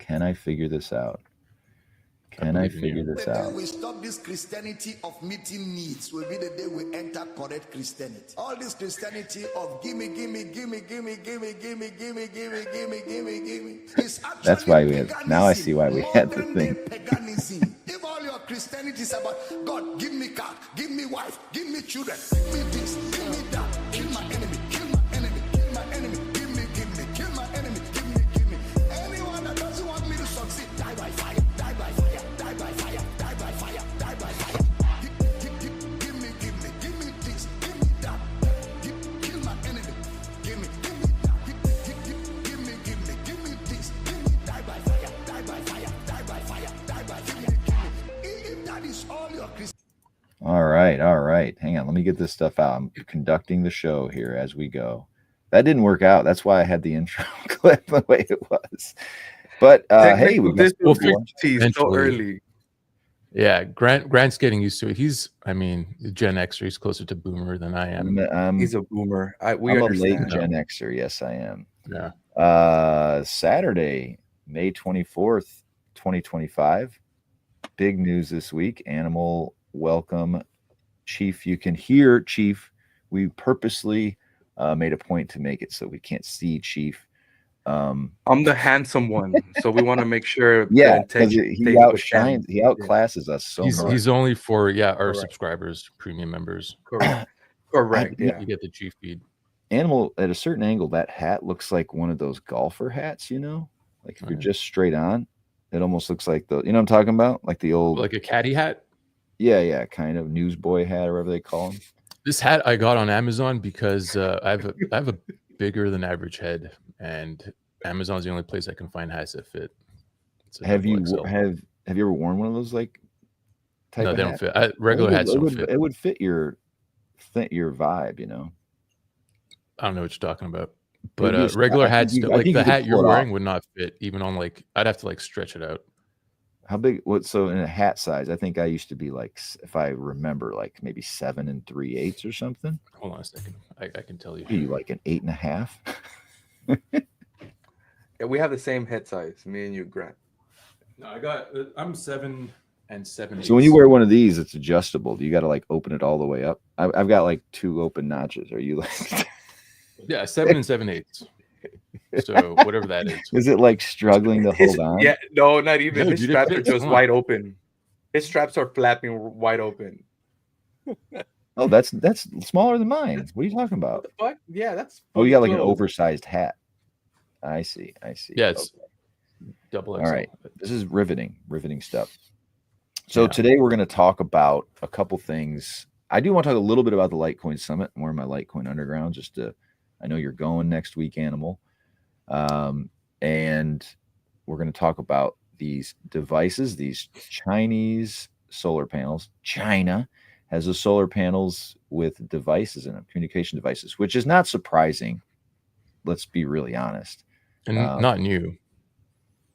Can I figure this out? Can I figure this out? The day we stop this Christianity of meeting needs will be the day we enter correct Christianity. All this Christianity of gimme. That's why we have. Now I see why we had the thing. Paganism. If all your Christianity is about God, give me car, give me wife, give me children, give me this, give me that, kill my enemy, kill my enemy, kill my enemy, give me, kill my enemy, give me. Anyone that doesn't want me to succeed, die by fire, die by fire. Die by fire, die by fire, die by fire. Give me this, give me that. Kill my enemy. Give me that. Give me this, give me die by fire, die by fire, die by fire, die by fire. If that is all your Christian. All right. Hang on, let me get this stuff out. I'm conducting the show here as we go. That didn't work out. That's why I had the intro clip the way it was. But hey, we'll fix so early. Yeah, Grant's getting used to it. He's, I mean, Gen Xer. He's closer to Boomer than I am. He's a Boomer. I'm a late Gen Xer. Yes, I am. Yeah. Saturday, May 24th, 2025. Big news this week. Animal welcome, Chief. You can hear Chief. We purposely made a point to make it so we can't see Chief. I'm the handsome one, so we want to make sure. Yeah, because he outshines, he outclasses us so much. He's only for our subscribers, premium members. Correct. Yeah, you get the Chief feed. Animal, at a certain angle, that hat looks like one of those golfer hats. You know, like if you're just straight on, it almost looks like the. You know what I'm talking about? Like the old, like a caddy hat. Yeah, kind of newsboy hat or whatever they call them. This hat I got on Amazon because I have a bigger than average head, and Amazon's the only place I can find hats that fit. Have you ever worn one of those like type? No, they don't fit. Regular hats don't fit. It would fit your vibe, you know. I don't know what you're talking about, but regular hats, like the hat you're wearing, would not fit even on like. I'd have to like stretch it out. How big? What? So in a hat size, I think I used to be like, if I remember, like maybe 7 3/8 or something. Hold on a second, I can tell you. Are you like an 8.5? Yeah, we have the same head size, me and you, Grant. No, I'm 7 7/8. So when you wear one of these, it's adjustable. Do you got to like open it all the way up? I've got like 2 open notches. Are you like? Yeah, 7 7/8. So whatever that is. Is it like struggling to hold on? Yeah, no, not even. His straps are just wide open. His straps are flapping wide open. Oh, that's smaller than mine. What are you talking about? What? Yeah, that's. Oh, you got like an oversized hat. I see. Yeah, it's double XL. All right, this is riveting stuff. So today we're going to talk about a couple things. I do want to talk a little bit about the Litecoin Summit. I'm wearing my Litecoin Underground just to. I know you're going next week, Animal. And we're going to talk about these devices, these Chinese solar panels. China has the solar panels with devices in them, communication devices, which is not surprising. Let's be really honest. And not new.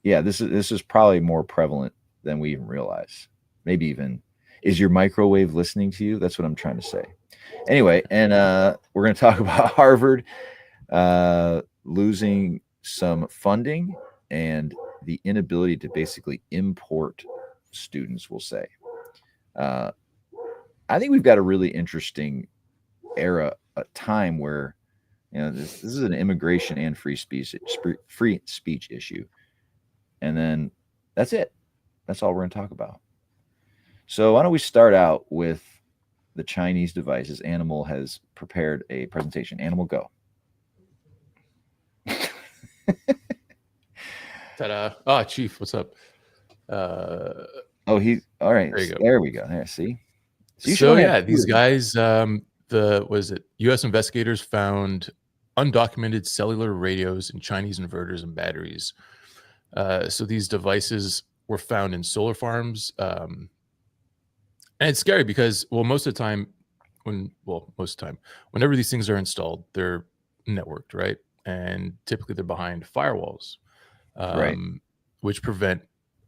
Yeah, this is probably more prevalent than we even realize. Maybe even, is your microwave listening to you? That's what I'm trying to say. Anyway, and we're going to talk about Harvard losing some funding and the inability to basically import students, we'll say. I think we've got a really interesting era, a time where, you know, this is an immigration and free speech issue. And then that's it. That's all we're going to talk about. So why don't we start out with the Chinese devices? Animal has prepared a presentation. Animal, go. Ta-da. Oh, Chief, what's up? He's all right. There we go. There, see. So yeah, these guys, U.S. investigators found undocumented cellular radios in Chinese inverters and batteries. So these devices were found in solar farms. And it's scary because, most of the time, whenever these things are installed, they're networked, right? And typically they're behind firewalls, which prevent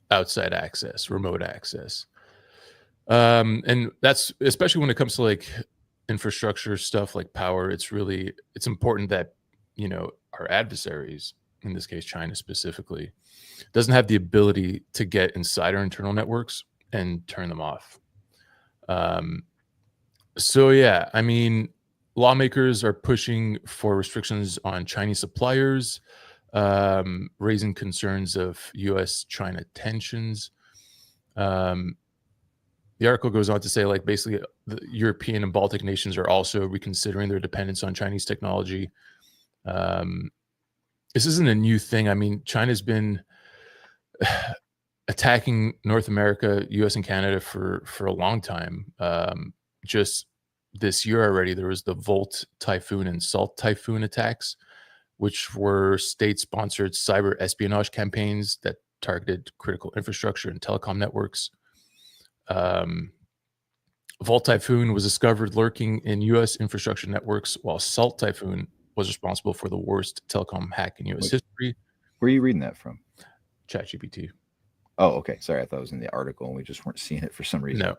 outside access, remote access. And that's, especially when it comes to like infrastructure stuff like power, it's important that, our adversaries in this case China specifically, doesn't have the ability to get inside our internal networks and turn them off. So yeah, I mean, lawmakers are pushing for restrictions on Chinese suppliers, raising concerns of U.S.-China tensions. The article goes on to say, like, basically, the European and Baltic nations are also reconsidering their dependence on Chinese technology. This isn't a new thing. I mean, China's been attacking North America, U.S. and Canada for a long time. Just this year already, there was the Volt Typhoon and Salt Typhoon attacks, which were state-sponsored cyber espionage campaigns that targeted critical infrastructure and telecom networks. Volt Typhoon was discovered lurking in U.S. infrastructure networks, while Salt Typhoon was responsible for the worst telecom hack in U.S. history. Where are you reading that from? ChatGPT. Oh, okay. Sorry, I thought it was in the article and we just weren't seeing it for some reason.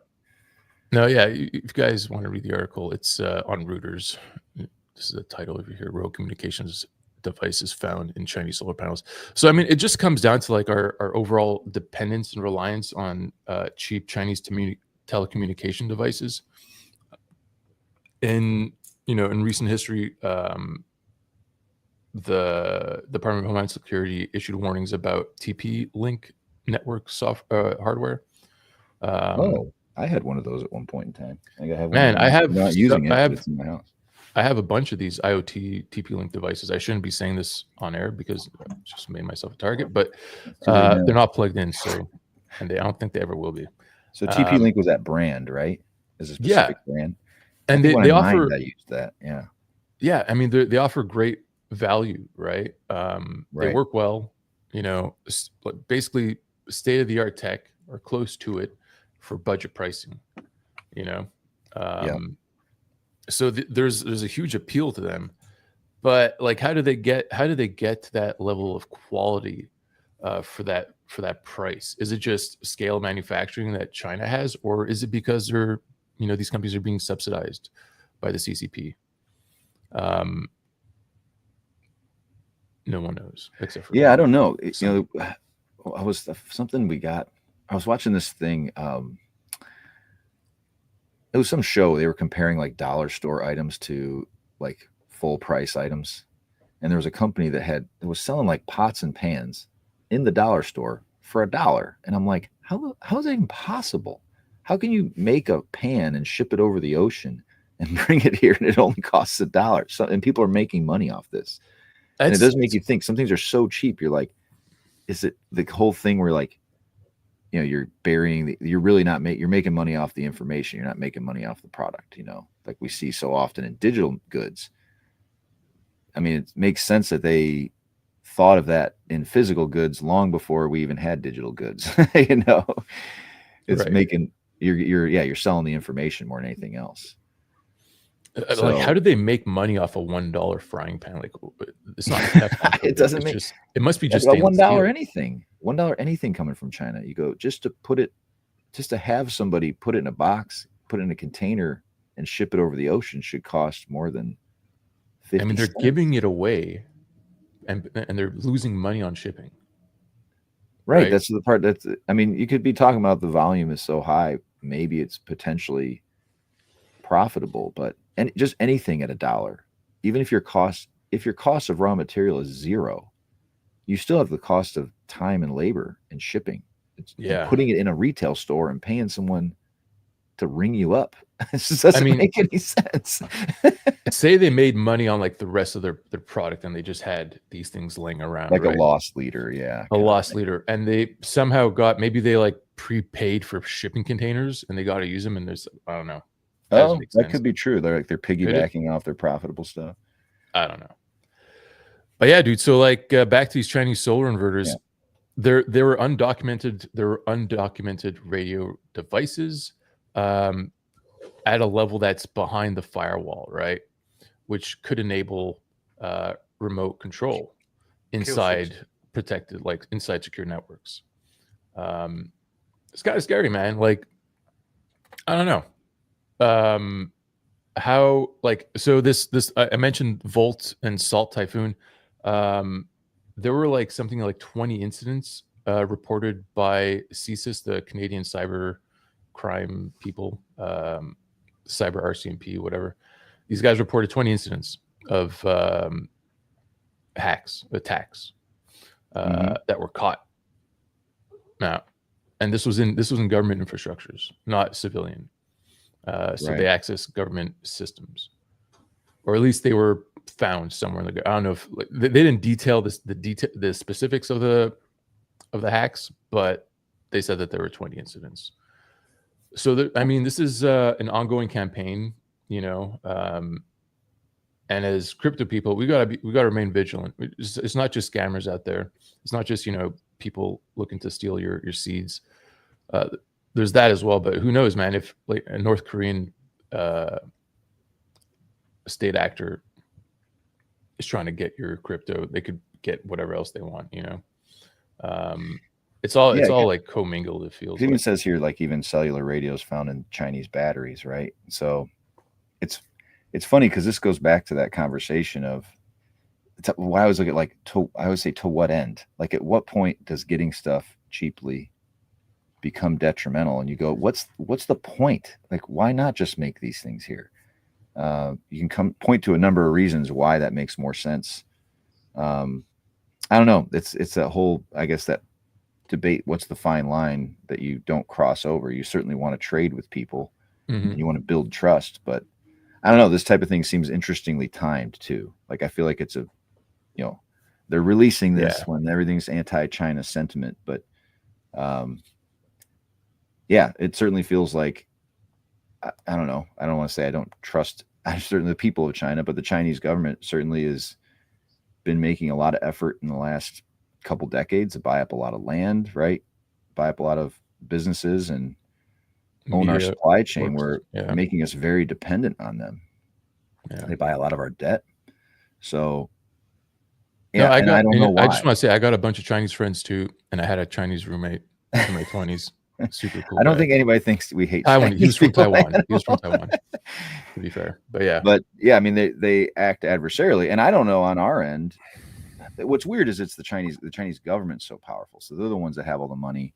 No, yeah. If you guys want to read the article, it's on Reuters. This is the title over here: Rogue Communications Devices Found in Chinese Solar Panels. So, I mean, it just comes down to like our overall dependence and reliance on cheap Chinese telecommunication devices. In recent history, the Department of Homeland Security issued warnings about TP-Link network hardware. I had one of those at one point in time. I think I have one. Man, I'm not using it. But it's in my house. I have a bunch of these IoT TP-Link devices. I shouldn't be saying this on air because I just made myself a target, but they're not plugged in, and I don't think they ever will be. So TP-Link was that brand, right? Is a specific brand, and they offer. I used that, yeah. I mean, they offer great value, right? They work well, basically state-of-the-art tech or close to it for budget pricing, So there's a huge appeal to them, but like, how do they get to that level of quality for that price? Is it just scale manufacturing that China has, or is it because these companies are being subsidized by the CCP? No one knows except for I don't know. I was something we got. I was watching this thing. It was some show. They were comparing like dollar store items to like full price items, and there was a company that was selling like pots and pans in the dollar store for $1. And I'm like, how is that even possible? How can you make a pan and ship it over the ocean and bring it here and it only costs $1? So, and people are making money off this. And it does make you think. Some things are so cheap. You're like, is it the whole thing where like, you're burying you're really not you're making money off the information. You're not making money off the product, like we see so often in digital goods. I mean, it makes sense that they thought of that in physical goods long before we even had digital goods. It's right. Making you're selling the information more than anything else. Like, how do they make money off a $1 frying pan? Like, it's not. It doesn't make. It must be just $1 anything. $1 anything coming from China. You go just to have somebody put it in a box, put it in a container, and ship it over the ocean should cost more than 50 I mean, they're cents. giving it away, and they're losing money on shipping. Right. That's the part. I mean, you could be talking about the volume is so high, maybe it's potentially profitable, but just anything at $1, even if your cost of raw material is $0, you still have the cost of time and labor and shipping. And putting it in a retail store and paying someone to ring you up. It just doesn't make any sense. Say they made money on like the rest of their product and they just had these things laying around. Like a loss leader, a loss leader. And they somehow maybe they like prepaid for shipping containers and they got to use them, and there's, I don't know. That could be true. They're piggybacking off their profitable stuff. I don't know. But yeah, dude. So like back to these Chinese solar inverters, there were undocumented radio devices at a level that's behind the firewall, right? Which could enable remote control inside protected, like inside secure networks. It's kind of scary, man. Like, I don't know. How, like, so this I mentioned Volt and Salt Typhoon. there were like something like 20 incidents reported by CSIS, the Canadian cyber crime people, cyber RCMP, whatever. These guys reported 20 incidents of attacks that were caught. Now, and this was in government infrastructures, not civilian. So they access government systems, or at least they were found somewhere in the. I don't know if they didn't detail the specifics of the hacks, but they said that there were 20 incidents. So I mean, this is an ongoing campaign, you know. And as crypto people, we gotta remain vigilant. It's not just scammers out there. It's not just, you know, people looking to steal your seeds. There's that as well. But who knows, man? If like a North Korean state actor is trying to get your crypto, they could get whatever else they want. You know, it's all like commingled. It feels. It even says here, like even cellular radios found in Chinese batteries, right? So it's funny because this goes back to that conversation of why I always look at like I always say to what end? Like at what point does getting stuff cheaply become detrimental? And you go, what's the point? Like, why not just make these things here? You can point to a number of reasons why that makes more sense. I don't know. It's that whole, I guess, that debate. What's the fine line that you don't cross over? You certainly want to trade with people. And you want to build trust, but I don't know. This type of thing seems interestingly timed too. Like I feel like it's they're releasing this when everything's anti-China sentiment, but it certainly feels like I don't know. I don't want to say I don't trust certainly the people of China, but the Chinese government certainly has been making a lot of effort in the last couple decades to buy up a lot of land, right? Buy up a lot of businesses and own our supply chain. We're making us very dependent on them. They buy a lot of our debt. So I don't know why. I just want to say I got a bunch of Chinese friends too, and I had a Chinese roommate in my 20s. Super cool. I don't think anybody thinks we hate Taiwan. He was from Taiwan. To be fair, but I mean they act adversarially, and I don't know on our end. What's weird is it's the Chinese government's so powerful, so they're the ones that have all the money.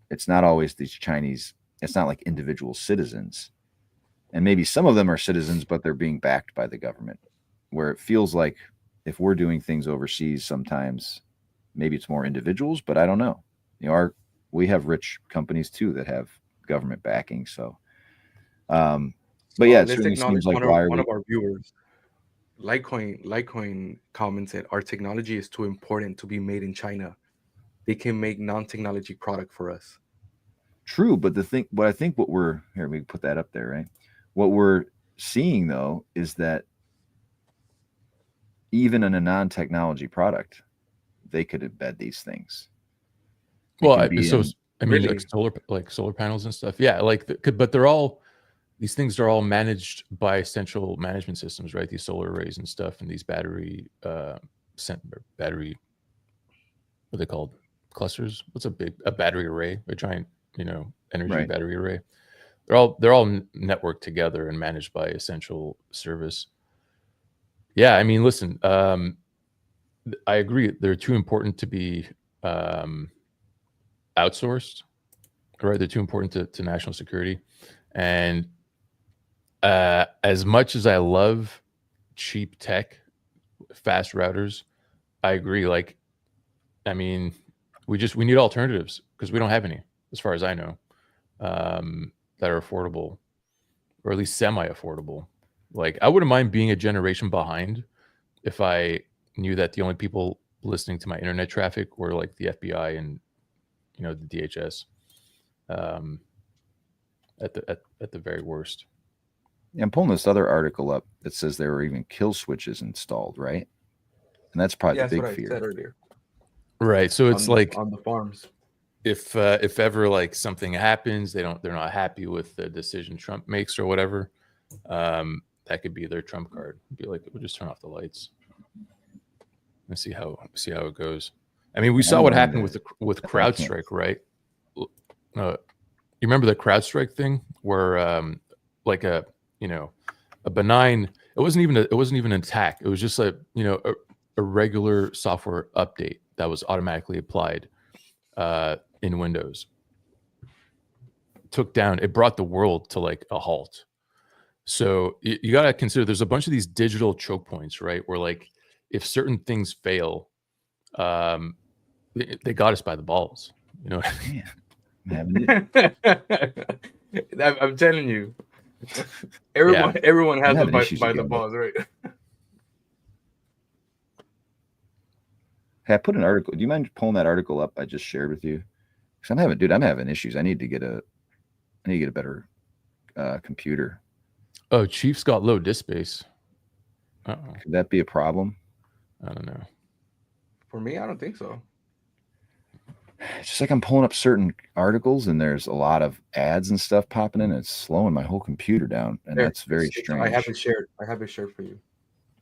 It's not always these Chinese. It's not like individual citizens, and maybe some of them are citizens, but they're being backed by the government. Where it feels like if we're doing things overseas, sometimes maybe it's more individuals, but I don't know. You know, we have rich companies too that have government backing. So, but yeah, it certainly seems like one of our viewers, Litecoin commented, our technology is too important to be made in China. They can make non-technology product for us. True, but I think what we're here, we put that up there, right? What we're seeing though is that even in a non-technology product, they could embed these things. Well, I mean, like solar panels and stuff. Yeah, but these things are all managed by central management systems, right? These solar arrays and stuff, and these battery, what are they called? Clusters? What's a battery array? A giant, energy battery array. They're all networked together and managed by a central service. Yeah, I mean, listen, I agree. They're too important to be outsourced, right? They're too important to national security. And as much as I love cheap tech, fast routers, I agree. Like, I mean, we need alternatives because we don't have any, as far as I know, that are affordable, or at least semi-affordable. Like, I wouldn't mind being a generation behind if I knew that the only people listening to my internet traffic were like the FBI and the DHS, at the very worst. Yeah, I'm pulling this other article up that says there were even kill switches installed, right? And that's probably the big fear. I said earlier. Right. So it's on the farms. If ever like something happens, they're not happy with the decision Trump makes or whatever, that could be their trump card. Be like, we'll just turn off the lights and see how it goes. I mean, we saw what happened with CrowdStrike, right? You remember the CrowdStrike thing where like a benign, it wasn't even an attack. It was just like, a regular software update that was automatically applied in Windows. It brought the world to like a halt. So you got to consider there's a bunch of these digital choke points, right? Where like if certain things fail, they got us by the balls. You know what I mean? I'm telling you, everyone has it by the balls, right? Hey, I put an article. Do you mind pulling that article up I just shared with you? Because I'm having issues. I need to get a better computer. Oh, Chiefs got low disk space. Could that be a problem? I don't know. For me, I don't think so. It's just like I'm pulling up certain articles and there's a lot of ads and stuff popping in. And it's slowing my whole computer down, and that's very strange. I have it shared. For you.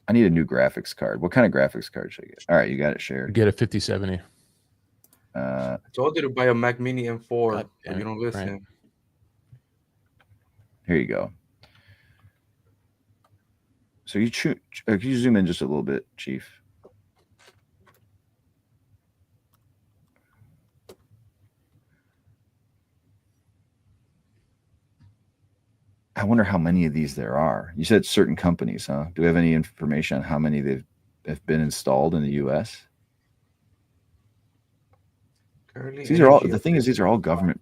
I need a new graphics card. What kind of graphics card should I get? All right, you got it shared. Get a 5070. I told you to buy a Mac Mini M4, but you don't listen. Right. Here you go. So can you zoom in just a little bit, Chief? I wonder how many of these there are. You said certain companies, huh? Do we have any information on how many have been installed in the U.S.? These are all government.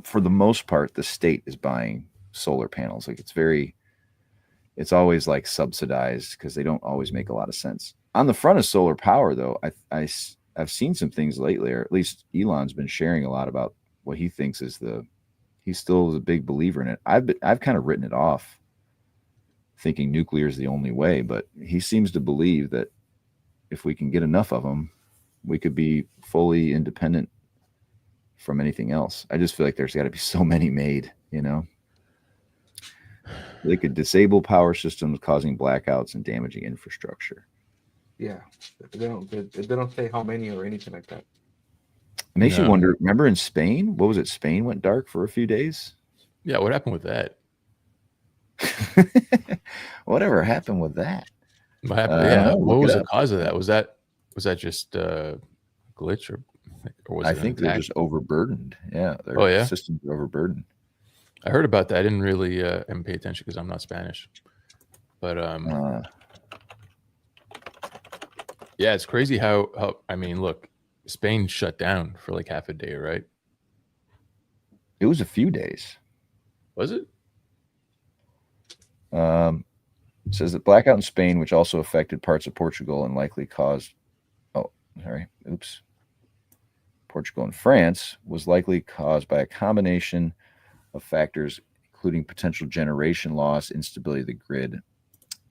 For the most part, the state is buying solar panels. Like it's always like subsidized because they don't always make a lot of sense. On the front of solar power, though, I've seen some things lately, or at least Elon's been sharing a lot about what he thinks is he still is a big believer in it. I've kind of written it off, thinking nuclear is the only way, but he seems to believe that if we can get enough of them, we could be fully independent from anything else. I just feel like there's got to be so many made, you know. They could disable power systems, causing blackouts and damaging infrastructure. Yeah, they don't say how many or anything like that. It makes you wonder. Remember in Spain, what was it? Spain went dark for a few days. Yeah, what happened with that? Whatever happened with that? What happened? What was the cause of that? Was that just a glitch, or was it? I think they're just overburdened. Yeah, their systems are overburdened. I heard about that. I didn't really pay attention because I'm not Spanish. But yeah, it's crazy how I mean, look, Spain shut down for like half a day, right? It was a few days. Was it? It says that blackout in Spain, which also affected parts of Portugal and likely caused Portugal and France, was likely caused by a combination of factors, including potential generation loss, instability of the grid,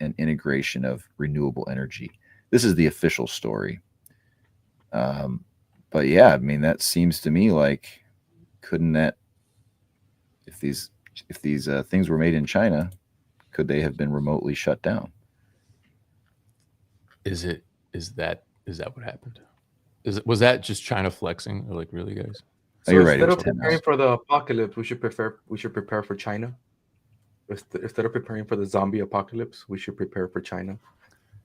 and integration of renewable energy. This is the official story. But yeah, I mean, that seems to me like, couldn't that, if these things were made in China, could they have been remotely shut down? Is that what happened? Was that just China flexing, or like, really, guys? So you're instead of preparing for the apocalypse, we should prepare for China. Instead of preparing for the zombie apocalypse, we should prepare for China.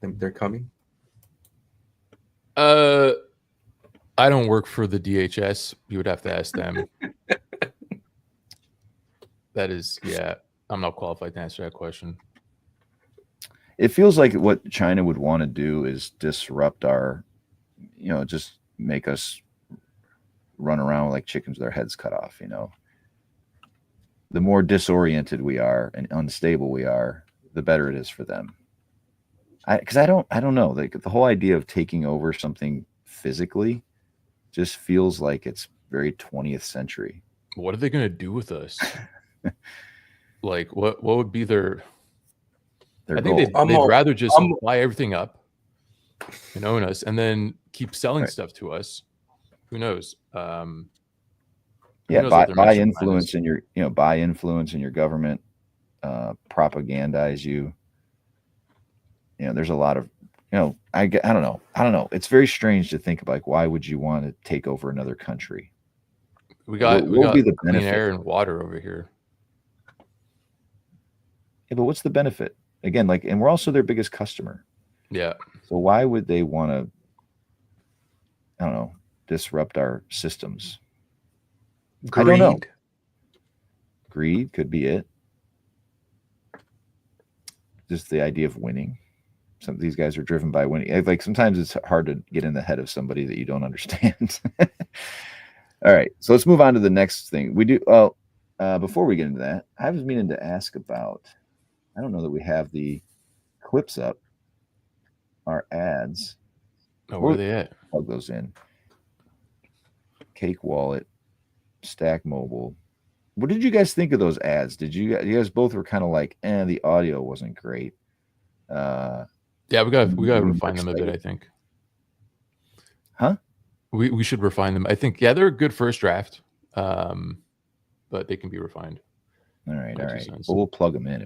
They're coming. I don't work for the DHS. You would have to ask them. That is, yeah, I'm not qualified to answer that question. It feels like what China would want to do is disrupt our, just make us run around like chickens with their heads cut off, The more disoriented we are and unstable we are, the better it is for them. Because I don't know. Like, the whole idea of taking over something physically just feels like it's very 20th century. What are they going to do with us? Like, what would be their I think they'd rather just buy everything up and own us, and then keep selling stuff to us. Who knows? Buy influence in your, buy influence in your government, propagandize you. There's a lot of, I don't know. It's very strange to think of, like, why would you want to take over another country? We got the clean air and water over here. Yeah, but what's the benefit? Again, and we're also their biggest customer. Yeah. So why would they want to, I don't know, disrupt our systems? I don't know. Greed could be it. Just the idea of winning. Some of these guys are driven by winning. Like sometimes it's hard to get in the head of somebody that you don't understand. All right, so let's move on to the next thing. We do. Before we get into that, I was meaning to ask about. I don't know that we have the clips up. Our ads. Oh, where are they at? Plug those in. Cake Wallet, Stack Mobile. What did you guys think of those ads? Did you guys both were kind of like, the audio wasn't great. Yeah, we got to refine them a bit, I think. Huh? We should refine them. I think, yeah, they're a good first draft, but they can be refined. All right. Well, we'll plug them in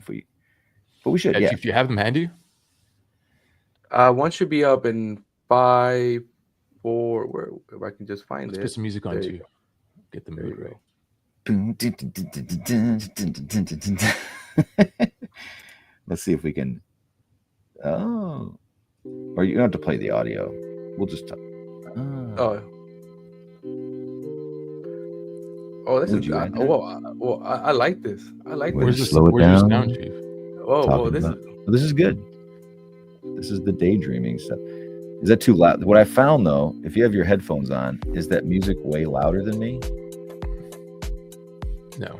but we should. Chief, do you have them handy? One should be up in 5, 4. Where if I can just find Let's it. put some music on There too. you go. Get the There mood you right. Let's see if we can. Oh, or you don't have to play the audio. We'll just talk. Oh, this is. I like this. I like Where's this. this? Slow it Where's down. your sound, Chief? This is good. This is the daydreaming stuff. Is that too loud? What I found though, if you have your headphones on, is that music way louder than me? No.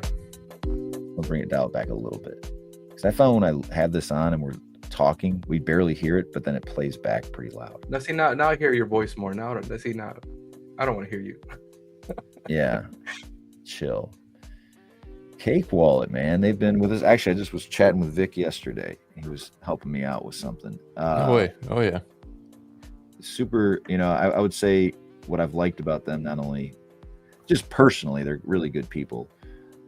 I'll bring it down back a little bit. Because I found when I had this on and we're talking, we barely hear it, but then it plays back pretty loud. Now see, now I hear your voice more. Now let's see, now I don't want to hear you. Yeah. Chill. Cake Wallet, man. They've been with us. Actually, I just was chatting with Vic yesterday. He was helping me out with something. Oh yeah. Super, I would say what I've liked about them, not only just personally, they're really good people,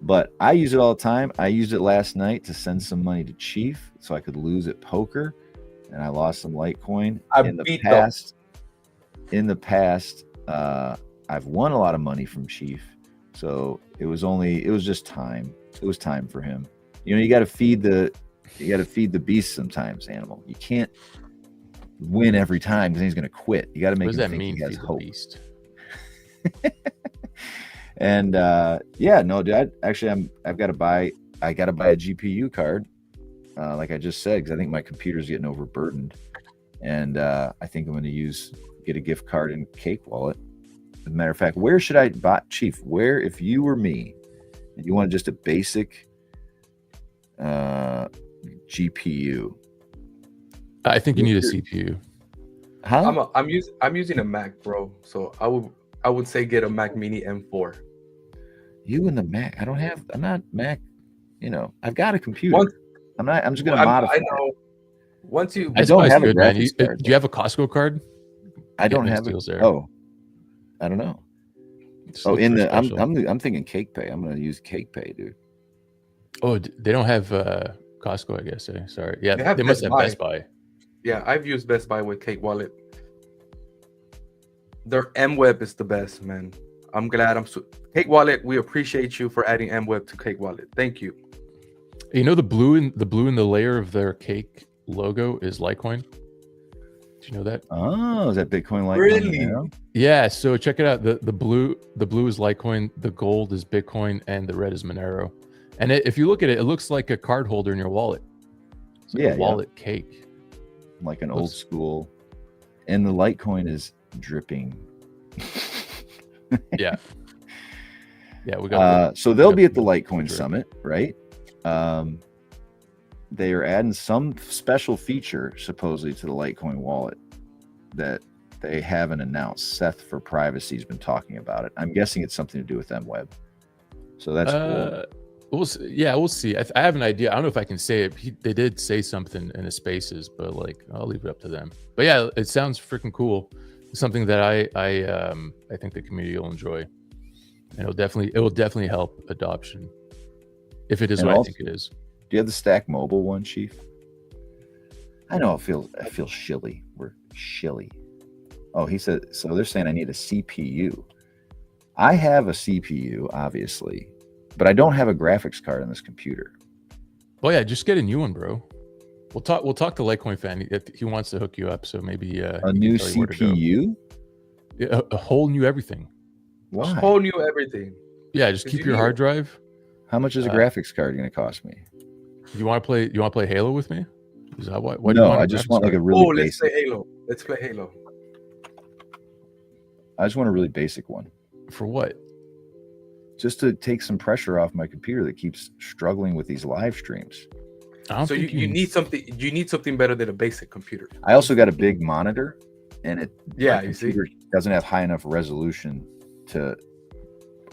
but I use it all the time. I used it last night to send some money to Chief so I could lose at poker, and I lost some Litecoin. In the past, I've won a lot of money from Chief, so it was just time. It was time for him. You got to feed the beast sometimes, animal. You can't win every time because he's going to quit. You got to make him think he has hope. Beast? And dude, I've got to buy a GPU card, like I just said, because I think my computer's getting overburdened, and I think I'm going to get a gift card in Cake Wallet. As a matter of fact, where should I buy, Chief? Where, if you were me and you wanted just a basic GPU? I think you need a CPU. Huh? I'm using a Mac, bro. So I would say get a Mac Mini M4. You and the Mac? I'm not Mac. I've got a computer. I'm just gonna modify. I know. Once you, I don't have a graphics man. card. Do you have a Costco card? I don't have it. There. Oh, I don't know. I'm thinking Cake Pay. I'm gonna use Cake Pay, dude. Oh, they don't have Costco, I guess. Sorry. Yeah, they must have Best Buy. Yeah, I've used Best Buy with Cake Wallet. Their MWeb is the best, man. I'm glad Cake Wallet. We appreciate you for adding MWeb to Cake Wallet. Thank you. The blue in the layer of their cake logo is Litecoin. Do you know that? Oh, is that Bitcoin Litecoin? Really? Yeah. So check it out. The blue is Litecoin, the gold is Bitcoin, and the red is Monero. And if you look at it, it looks like a card holder in your wallet. It's like a wallet cake. Like an old school. And the Litecoin is dripping. Yeah. Yeah, we got so they'll be at the Litecoin Summit, right? They are adding some special feature supposedly to the Litecoin wallet that they haven't announced. Seth for Privacy has been talking about it. I'm guessing it's something to do with MWeb. So that's cool. We'll see. I have an idea. I don't know if I can say it. They did say something in the spaces, but I'll leave it up to them. But yeah, it sounds freaking cool. It's something that I think the community will enjoy, and it will definitely help adoption if it is what I think it is. Do you have the Stack Mobile one, Chief? I know I feel shilly. We're shilly. Oh, he said so. They're saying I need a CPU. I have a CPU, obviously, but I don't have a graphics card on this computer. Oh yeah, just get a new one, bro. We'll talk to Litecoin fan. He wants to hook you up, so maybe a new CPU. A whole new everything. Why? A whole new everything. Yeah, just keep your hard drive. How much is a graphics card going to cost me? You want to play Halo with me? Is that what? No, I just want like a really basic. Let's play Halo. Let's play Halo. I just want a really basic one. For what? Just to take some pressure off my computer that keeps struggling with these live streams. So you need something. You need something better than a basic computer. I also got a big monitor, and you see, doesn't have high enough resolution to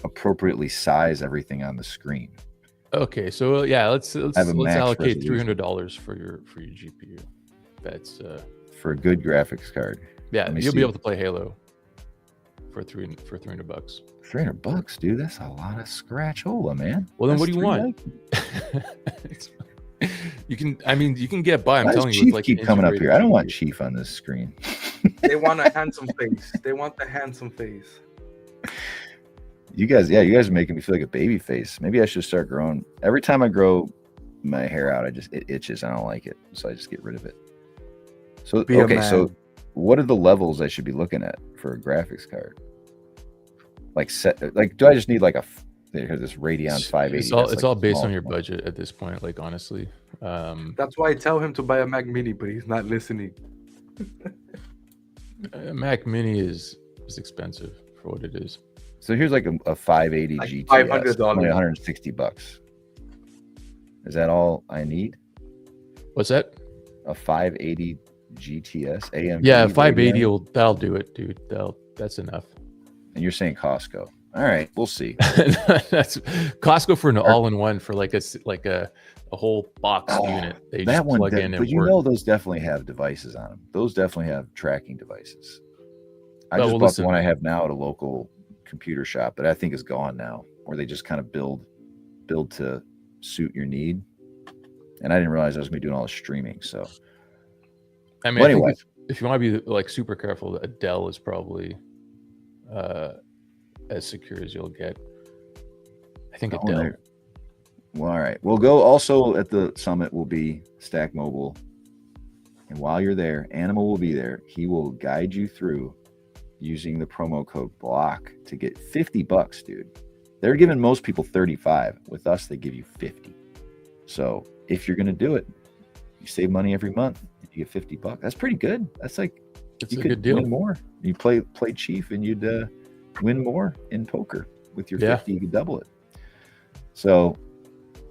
appropriately size everything on the screen. Okay, so yeah, let's allocate resolution. $300 for your GPU. That's for a good graphics card. Yeah, you'll be able to play Halo for $300. $300, dude. That's a lot of scratchola, man. Well, then what do you want? You can get by. I'm telling you, Chief keep coming up here. I don't want Chief on this screen. They want a handsome face. They want the handsome face. You guys are making me feel like a baby face. Maybe I should start growing. Every time I grow my hair out, it itches. I don't like it, so I just get rid of it. So so what are the levels I should be looking at for a graphics card? Do I just need like this Radeon 580? It's all based on your budget at this point. Like honestly, that's why I tell him to buy a Mac Mini, but he's not listening. A Mac Mini is expensive for what it is. So here's like a 580 GTS, $500, $160. Is that all I need? What's that? A 580 GTS AMD. Yeah, 580 that'll do it, dude. That's enough. And you're saying Costco? All right, we'll see. That's Costco for an all-in-one for like a whole box unit. They that just one, plug in but and you work. know those definitely have devices on them. Those definitely have tracking devices. I just bought the one I have now at a local computer shop that I think is gone now, where they just kind of build to suit your need. And I didn't realize I was going to be doing all the streaming. So, I mean, anyway, if you want to be like super careful, a Dell is probably as secure as you'll get. I think a Dell. Well, all right. We'll go. Also at the summit will be Stack Mobile, and while you're there, Animal will be there. He will guide you through using the promo code BLOCK to get $50, dude. They're giving most people 35. With us, they give you 50. So if you're gonna do it, you save money every month. You get $50. That's pretty good. That's like it's a good deal. Win more. You play Chief, and you'd win more in poker with your 50. You could double it. So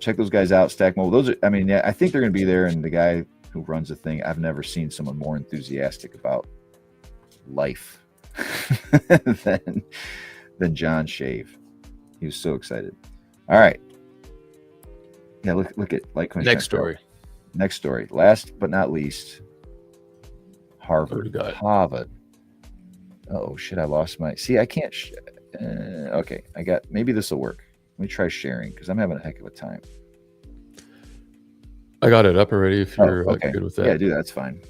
check those guys out. Stack Mobile. I think they're gonna be there. And the guy who runs the thing, I've never seen someone more enthusiastic about life than John Shave. He was so excited. All right. Yeah, look at Litecoin. Next story. Last but not least, Harvard. Oh shit! I lost my. See, I can't. Okay, I got. Maybe this will work. Let me try sharing because I'm having a heck of a time. I got it up already. If you're good with that, yeah, dude, that's fine.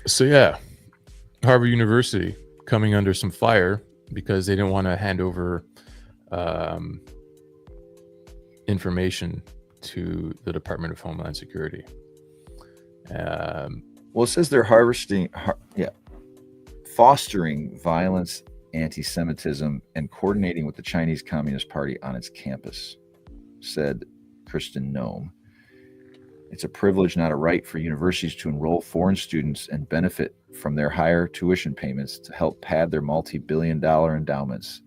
So yeah, Harvard University coming under some fire because they didn't want to hand over information to the Department of Homeland Security. Well, it says they're fostering violence, anti-Semitism, and coordinating with the Chinese Communist Party on its campus, said Kristen Noem. It's a privilege, not a right, for universities to enroll foreign students and benefit from their higher tuition payments to help pad their multi-billion-dollar endowments.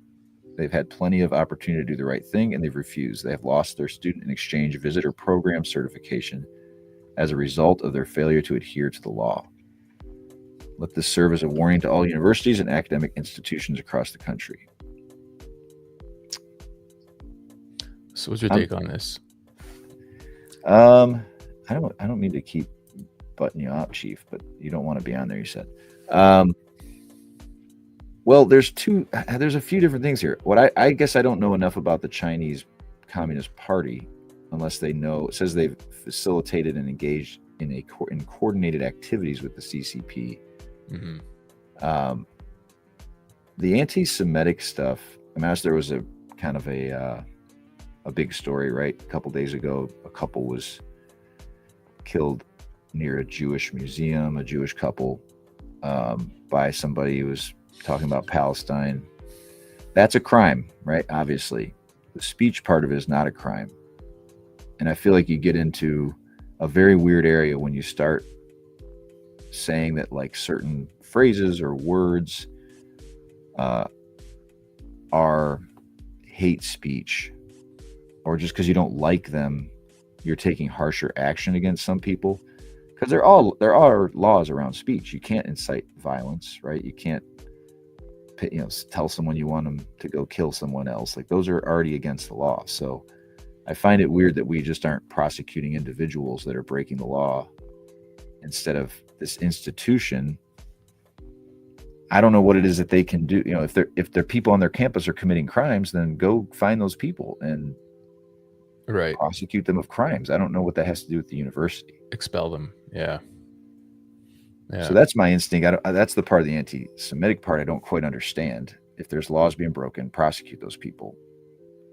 They've had plenty of opportunity to do the right thing, and they've refused. They have lost their student and exchange visitor program certification as a result of their failure to adhere to the law. Let this serve as a warning to all universities and academic institutions across the country. So what's your take on this? I don't mean to keep butting you up, Chief, but you don't want to be on there, you said. Well, there's a few different things here. What I guess I don't know enough about the Chinese Communist Party, unless they know. It says they've facilitated and engaged in coordinated activities with the CCP. Mm-hmm. The anti-Semitic stuff. I mean, there was a kind of a big story, right? A couple days ago, a couple was killed near a Jewish museum, a Jewish couple, by somebody who was talking about Palestine. That's a crime, right? Obviously. The speech part of it is not a crime. And I feel like you get into a very weird area when you start saying that like certain phrases or words are hate speech, or just because you don't like them, you're taking harsher action against some people. Because there are laws around speech. You can't incite violence, right? You can't tell someone you want them to go kill someone else. Like those are already against the law. So I find it weird that we just aren't prosecuting individuals that are breaking the law instead of this institution. I don't know what it is that they can do. If their people on their campus are committing crimes, then go find those people and prosecute them of crimes. I don't know what that has to do with the university. Expel them. Yeah. So that's my instinct. That's the part of the anti-Semitic part I don't quite understand. If there's laws being broken, prosecute those people.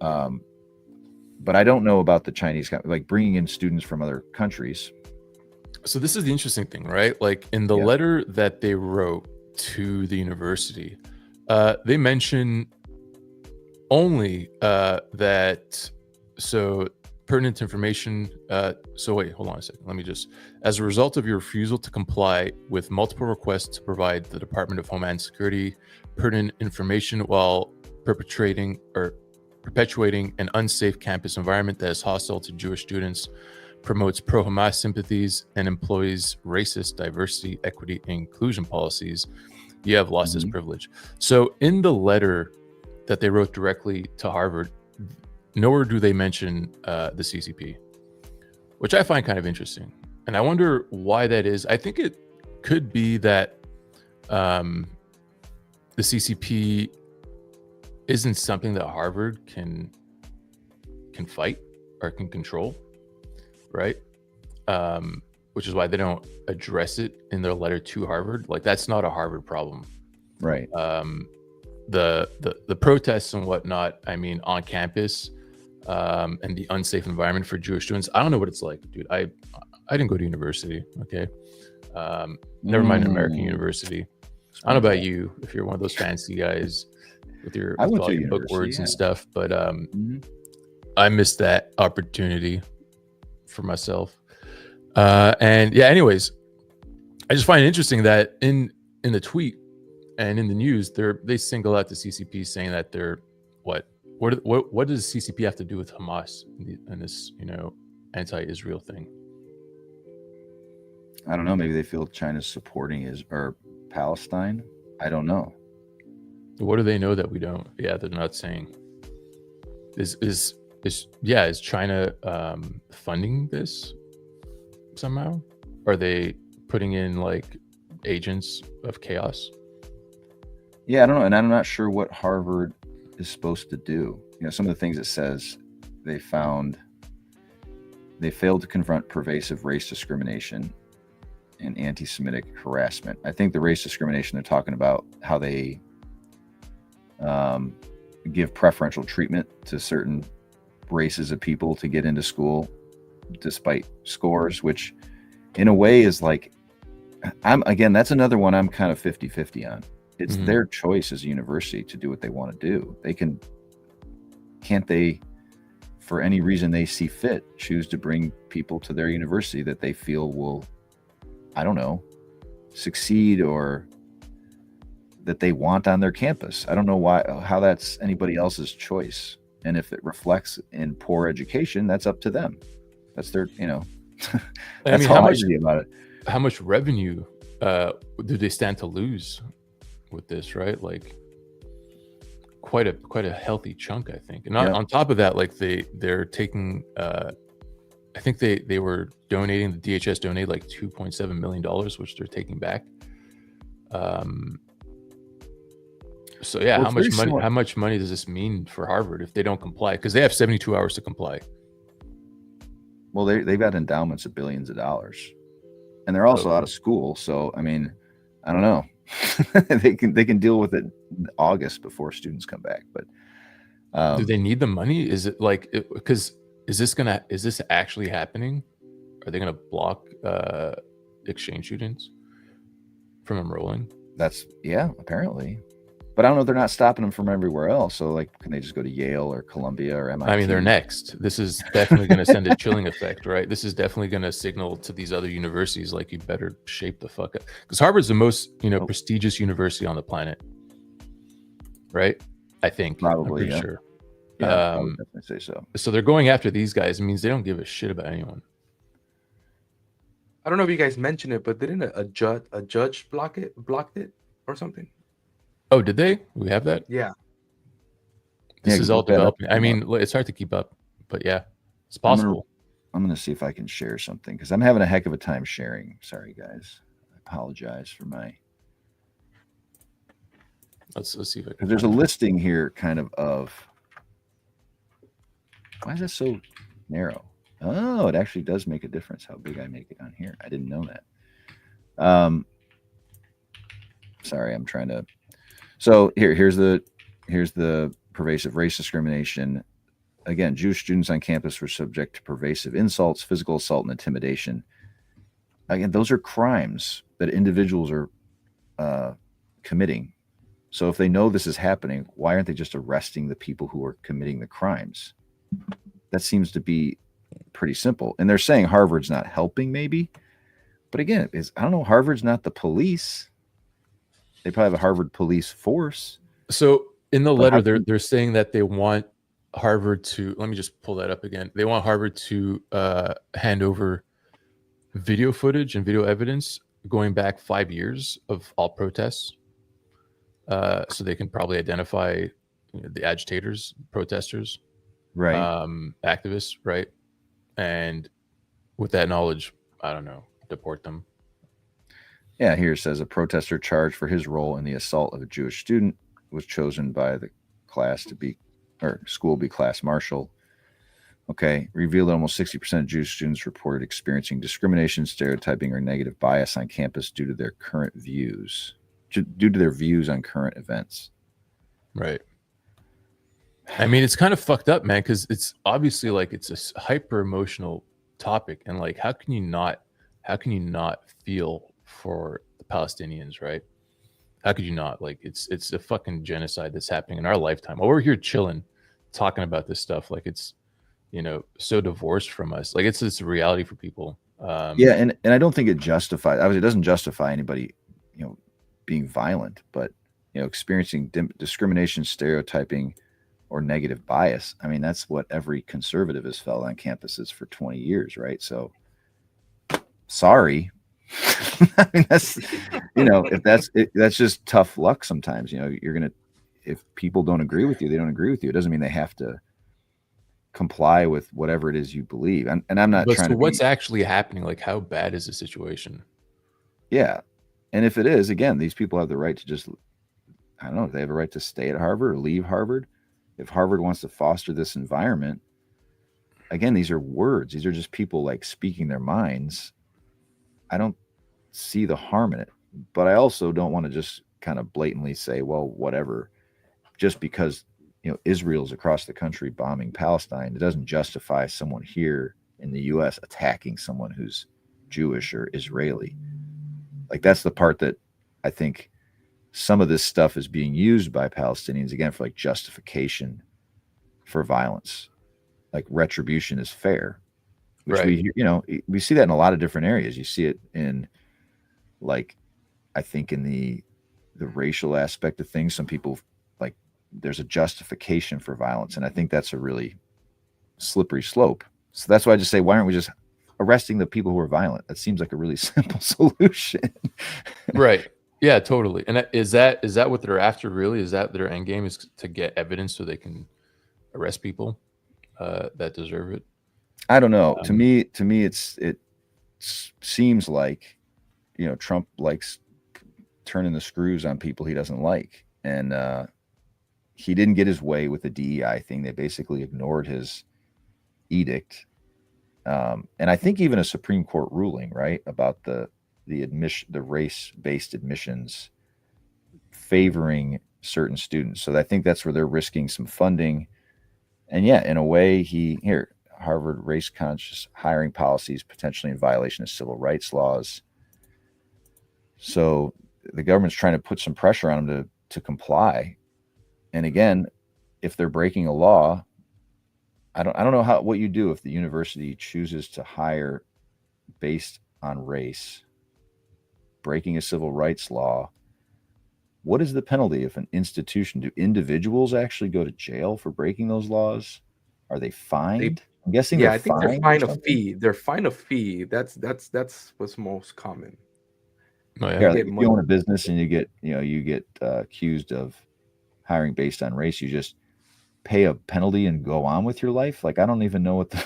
But I don't know about the Chinese, like bringing in students from other countries. So this is the interesting thing, right? Like in the letter that they wrote to the university, they mention only that, so pertinent information. So wait, hold on a second. Let me just, as a result of your refusal to comply with multiple requests to provide the Department of Homeland Security pertinent information while perpetuating an unsafe campus environment that is hostile to Jewish students, promotes pro-Hamas sympathies, and employs racist diversity, equity, and inclusion policies, you have lost this privilege. So in the letter that they wrote directly to Harvard, nowhere do they mention the CCP, which I find kind of interesting. And I wonder why that is. I think it could be that the CCP isn't something that Harvard can fight or can control, right? Which is why they don't address it in their letter to Harvard. Like that's not a Harvard problem, right? The protests and whatnot, I mean, on campus, and the unsafe environment for Jewish students. I don't know what it's like, dude. I didn't go to university. Okay, never mind an American university. I don't know about you, if you're one of those fancy guys with your book words and stuff, but I missed that opportunity for myself. And yeah, anyways, I just find it interesting that in the tweet and in the news, they single out the CCP, saying that they're what does the CCP have to do with Hamas and this anti-Israel thing? I don't know. Maybe they feel China's supporting Palestine. I don't know. What do they know that we don't? Yeah, they're not saying. Is China funding this somehow? Are they putting in like agents of chaos? Yeah, I don't know, and I'm not sure what Harvard is supposed to do. Some of the things it says, they failed to confront pervasive race discrimination and anti-Semitic harassment. I think the race discrimination, they're talking about how they give preferential treatment to certain races of people to get into school despite scores, which in a way is like, that's another one I'm kind of 50-50 on. It's their choice as a university to do what they want to do. Can't they, for any reason they see fit, choose to bring people to their university that they feel will, I don't know, succeed or that they want on their campus? I don't know how that's anybody else's choice. And if it reflects in poor education, that's up to them. That's their, that's how I see about it. How much revenue do they stand to lose with this, right? Like quite a healthy chunk, I think. And on top of that, like they're taking I think they were donating, the DHS donated like $2.7 million, which they're taking back. So yeah, how much money does this mean for Harvard if they don't comply? Because they have 72 hours to comply. Well, they've got endowments of billions of dollars, and they're also out of school. So I mean, I don't know. they can deal with it in August before students come back. But do they need the money? Is it like, because is this actually happening? Are they gonna block exchange students from enrolling. That's apparently. But I don't know if they're not stopping them from everywhere else. So like, can they just go to Yale or Columbia or MIT? I mean, they're next. This is definitely going to send a chilling effect, right? This is definitely going to signal to these other universities, like, you better shape the fuck up. Because Harvard's the most, prestigious university on the planet, right? I think. Probably, I'm pretty sure. Yeah, I would definitely say so. So they're going after these guys. It means they don't give a shit about anyone. I don't know if you guys mentioned it, but didn't a judge blocked it or something? Oh, did they? We have that? Yeah. This is all developing. I mean, it's hard to keep up, but yeah, it's possible. I'm going to see if I can share something because I'm having a heck of a time sharing. Sorry, guys. I apologize for my... Let's see if I can... Because there's a listing here kind of... Why is that so narrow? Oh, it actually does make a difference how big I make it on here. I didn't know that. Sorry, I'm trying to... So here's the pervasive race discrimination. Again, Jewish students on campus were subject to pervasive insults, physical assault, and intimidation. Again, those are crimes that individuals are committing. So if they know this is happening, why aren't they just arresting the people who are committing the crimes? That seems to be pretty simple. And they're saying Harvard's not helping, maybe. But again, I don't know, Harvard's not the police. They probably have a Harvard police force. So in the letter, they're saying that they want Harvard to, let me just pull that up again. They want Harvard to hand over video footage and video evidence going back 5 years of all protests. So they can probably identify the agitators, protesters, right, activists, right? And with that knowledge, I don't know, deport them. Yeah, here it says a protester charged for his role in the assault of a Jewish student was chosen by the school to be class marshal. Okay, revealed that almost 60% of Jewish students reported experiencing discrimination, stereotyping, or negative bias on campus due to their views on current events. Right. I mean, it's kind of fucked up, man, because it's obviously like it's a hyper emotional topic, and like, how can you not feel for the Palestinians, right? How could you not? Like, it's a fucking genocide that's happening in our lifetime. While we're here chilling, talking about this stuff, like it's, so divorced from us. Like it's a reality for people. Yeah, and I don't think it justifies. Obviously, it doesn't justify anybody, being violent, but experiencing discrimination, stereotyping, or negative bias. I mean, that's what every conservative has felt on campuses for 20 years, right? So, sorry. I mean, that's if that's just tough luck sometimes. If people don't agree with you, they don't agree with you. It doesn't mean they have to comply with whatever it is you believe. And I'm not trying to. What's actually happening? Like, how bad is the situation? Yeah, and if it is, again, these people have the right to just, I don't know, if they have a right to stay at Harvard or leave Harvard. If Harvard wants to foster this environment, again, these are words. These are just people like speaking their minds. I don't see the harm in it, but I also don't want to just kind of blatantly say, well, whatever, just because Israel's across the country bombing Palestine, it doesn't justify someone here in the US attacking someone who's Jewish or Israeli. Like, that's the part that I think some of this stuff is being used by Palestinians, again, for like justification for violence. Like, retribution is fair, which right. we see that in a lot of different areas. You see it in, like, I think in the racial aspect of things, some people, like, there's a justification for violence. And I think that's a really slippery slope. So that's why I just say, why aren't we just arresting the people who are violent? That seems like a really simple solution. Right. Yeah, totally. And is that what they're after, really? Is that their end game, is to get evidence so they can arrest people that deserve it? I don't know. To me, it seems like, Trump likes turning the screws on people he doesn't like. And he didn't get his way with the DEI thing. They basically ignored his edict. And I think even a Supreme Court ruling, right, about the race-based admissions favoring certain students. So I think that's where they're risking some funding. And yeah, in a way, Harvard race-conscious hiring policies potentially in violation of civil rights laws. So the government's trying to put some pressure on them to comply. And again, if they're breaking a law, I don't know what you do if the university chooses to hire based on race, breaking a civil rights law. What is the penalty if an institution, do individuals actually go to jail for breaking those laws? Are they fined? I'm guessing Yeah, they're I think they're fined. fine a fee. They're fine a fee. That's what's most common. Oh, yeah. Yeah, like if you own a business and you get accused of hiring based on race, you just pay a penalty and go on with your life. Like I don't even know what the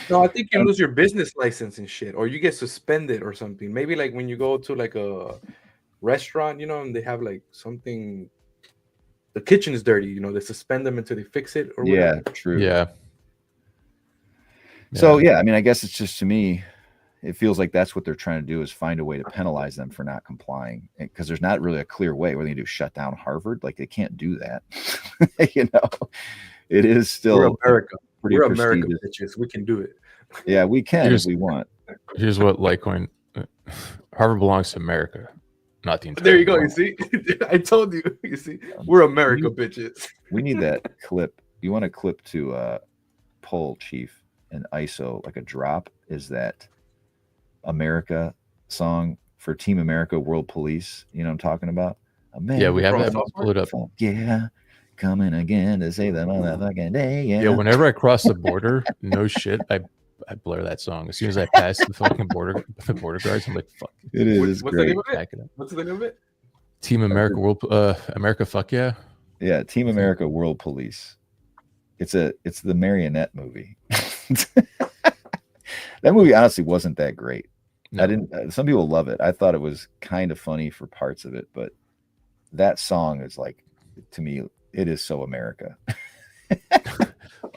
No, I think you lose your business license and shit, or you get suspended or something. Maybe like when you go to like a restaurant, and they have like something, the kitchen is dirty, they suspend them until they fix it or whatever. True. Yeah. So I mean, I guess it's just, to me, it feels like that's what they're trying to do, is find a way to penalize them for not complying, because there's not really a clear way. What are they gonna do? Shut down Harvard? Like they can't do that. It is still We're America. Pretty We're America, prestigious. bitches. We can do it. Yeah, we can if we want. Here's what Litecoin: Harvard belongs to America, not the entire There you go. world. You see, I told you. You see, we're America, bitches. We need that clip. You want a clip to pull, Chief, and ISO like a drop? Is that America song for Team America World Police? You know what I'm talking about? America, Yeah, we have that. Pull it up. Yeah, coming again to save the motherfucking day. Yeah, whenever I cross the border, no shit, I blare that song. As soon as I pass the fucking border guards, I'm like, fuck. It is. What's great. the name of it? What's the name of it? Team America World America fuck yeah. Yeah, Team America World Police. It's the marionette movie. That movie honestly wasn't that great. No. Some people love it. I thought it was kind of funny for parts of it, but that song is like, to me, it is so America.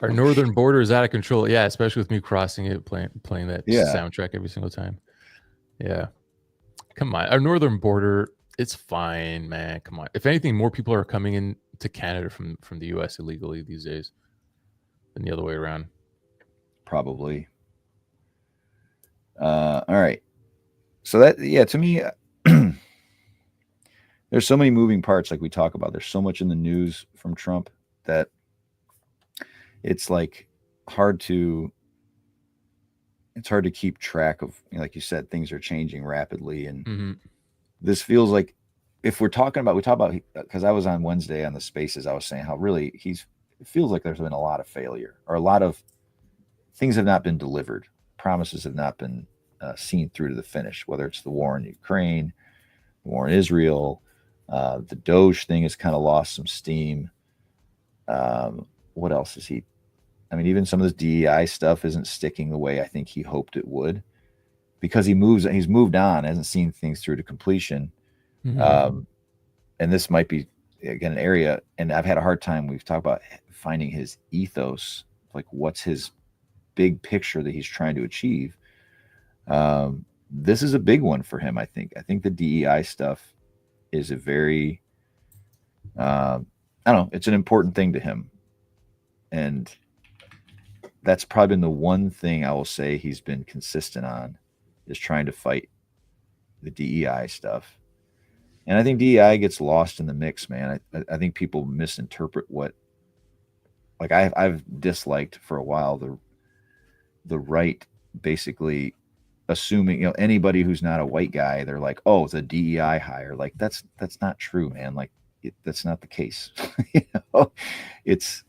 Our northern border is out of control. Yeah, especially with me crossing it, playing that soundtrack every single time. Yeah. Come on. Our northern border, it's fine, man. Come on. If anything, more people are coming in to Canada from the US illegally these days than the other way around. Probably. All right. So that, to me, there's so many moving parts, like we talk about. There's so much in the news from Trump that it's like hard to keep track of. Like you said, things are changing rapidly, and this feels like, if we talk about, because I was on Wednesday on the Spaces, I was saying how really it feels like there's been a lot of failure, or a lot of things have not been delivered. Promises have not been seen through to the finish, whether it's the war in Ukraine, the war in Israel, the Doge thing has kind of lost some steam. What else is he? I mean, even some of this DEI stuff isn't sticking the way I think he hoped it would, because he's moved on, hasn't seen things through to completion. And this might be, again, an area, and I've had a hard time. We've talked about finding his ethos, like what's his big picture that he's trying to achieve. This is a big one for him, I think. I think the DEI stuff is a very, I don't know, it's an important thing to him. And that's probably been the one thing I will say he's been consistent on, is trying to fight the DEI stuff. And I think DEI gets lost in the mix, man. I think people misinterpret what, like I've disliked for a while the right basically assuming, anybody who's not a white guy, they're like, oh, it's a DEI hire. Like that's not true, man. Like that's not the case. It's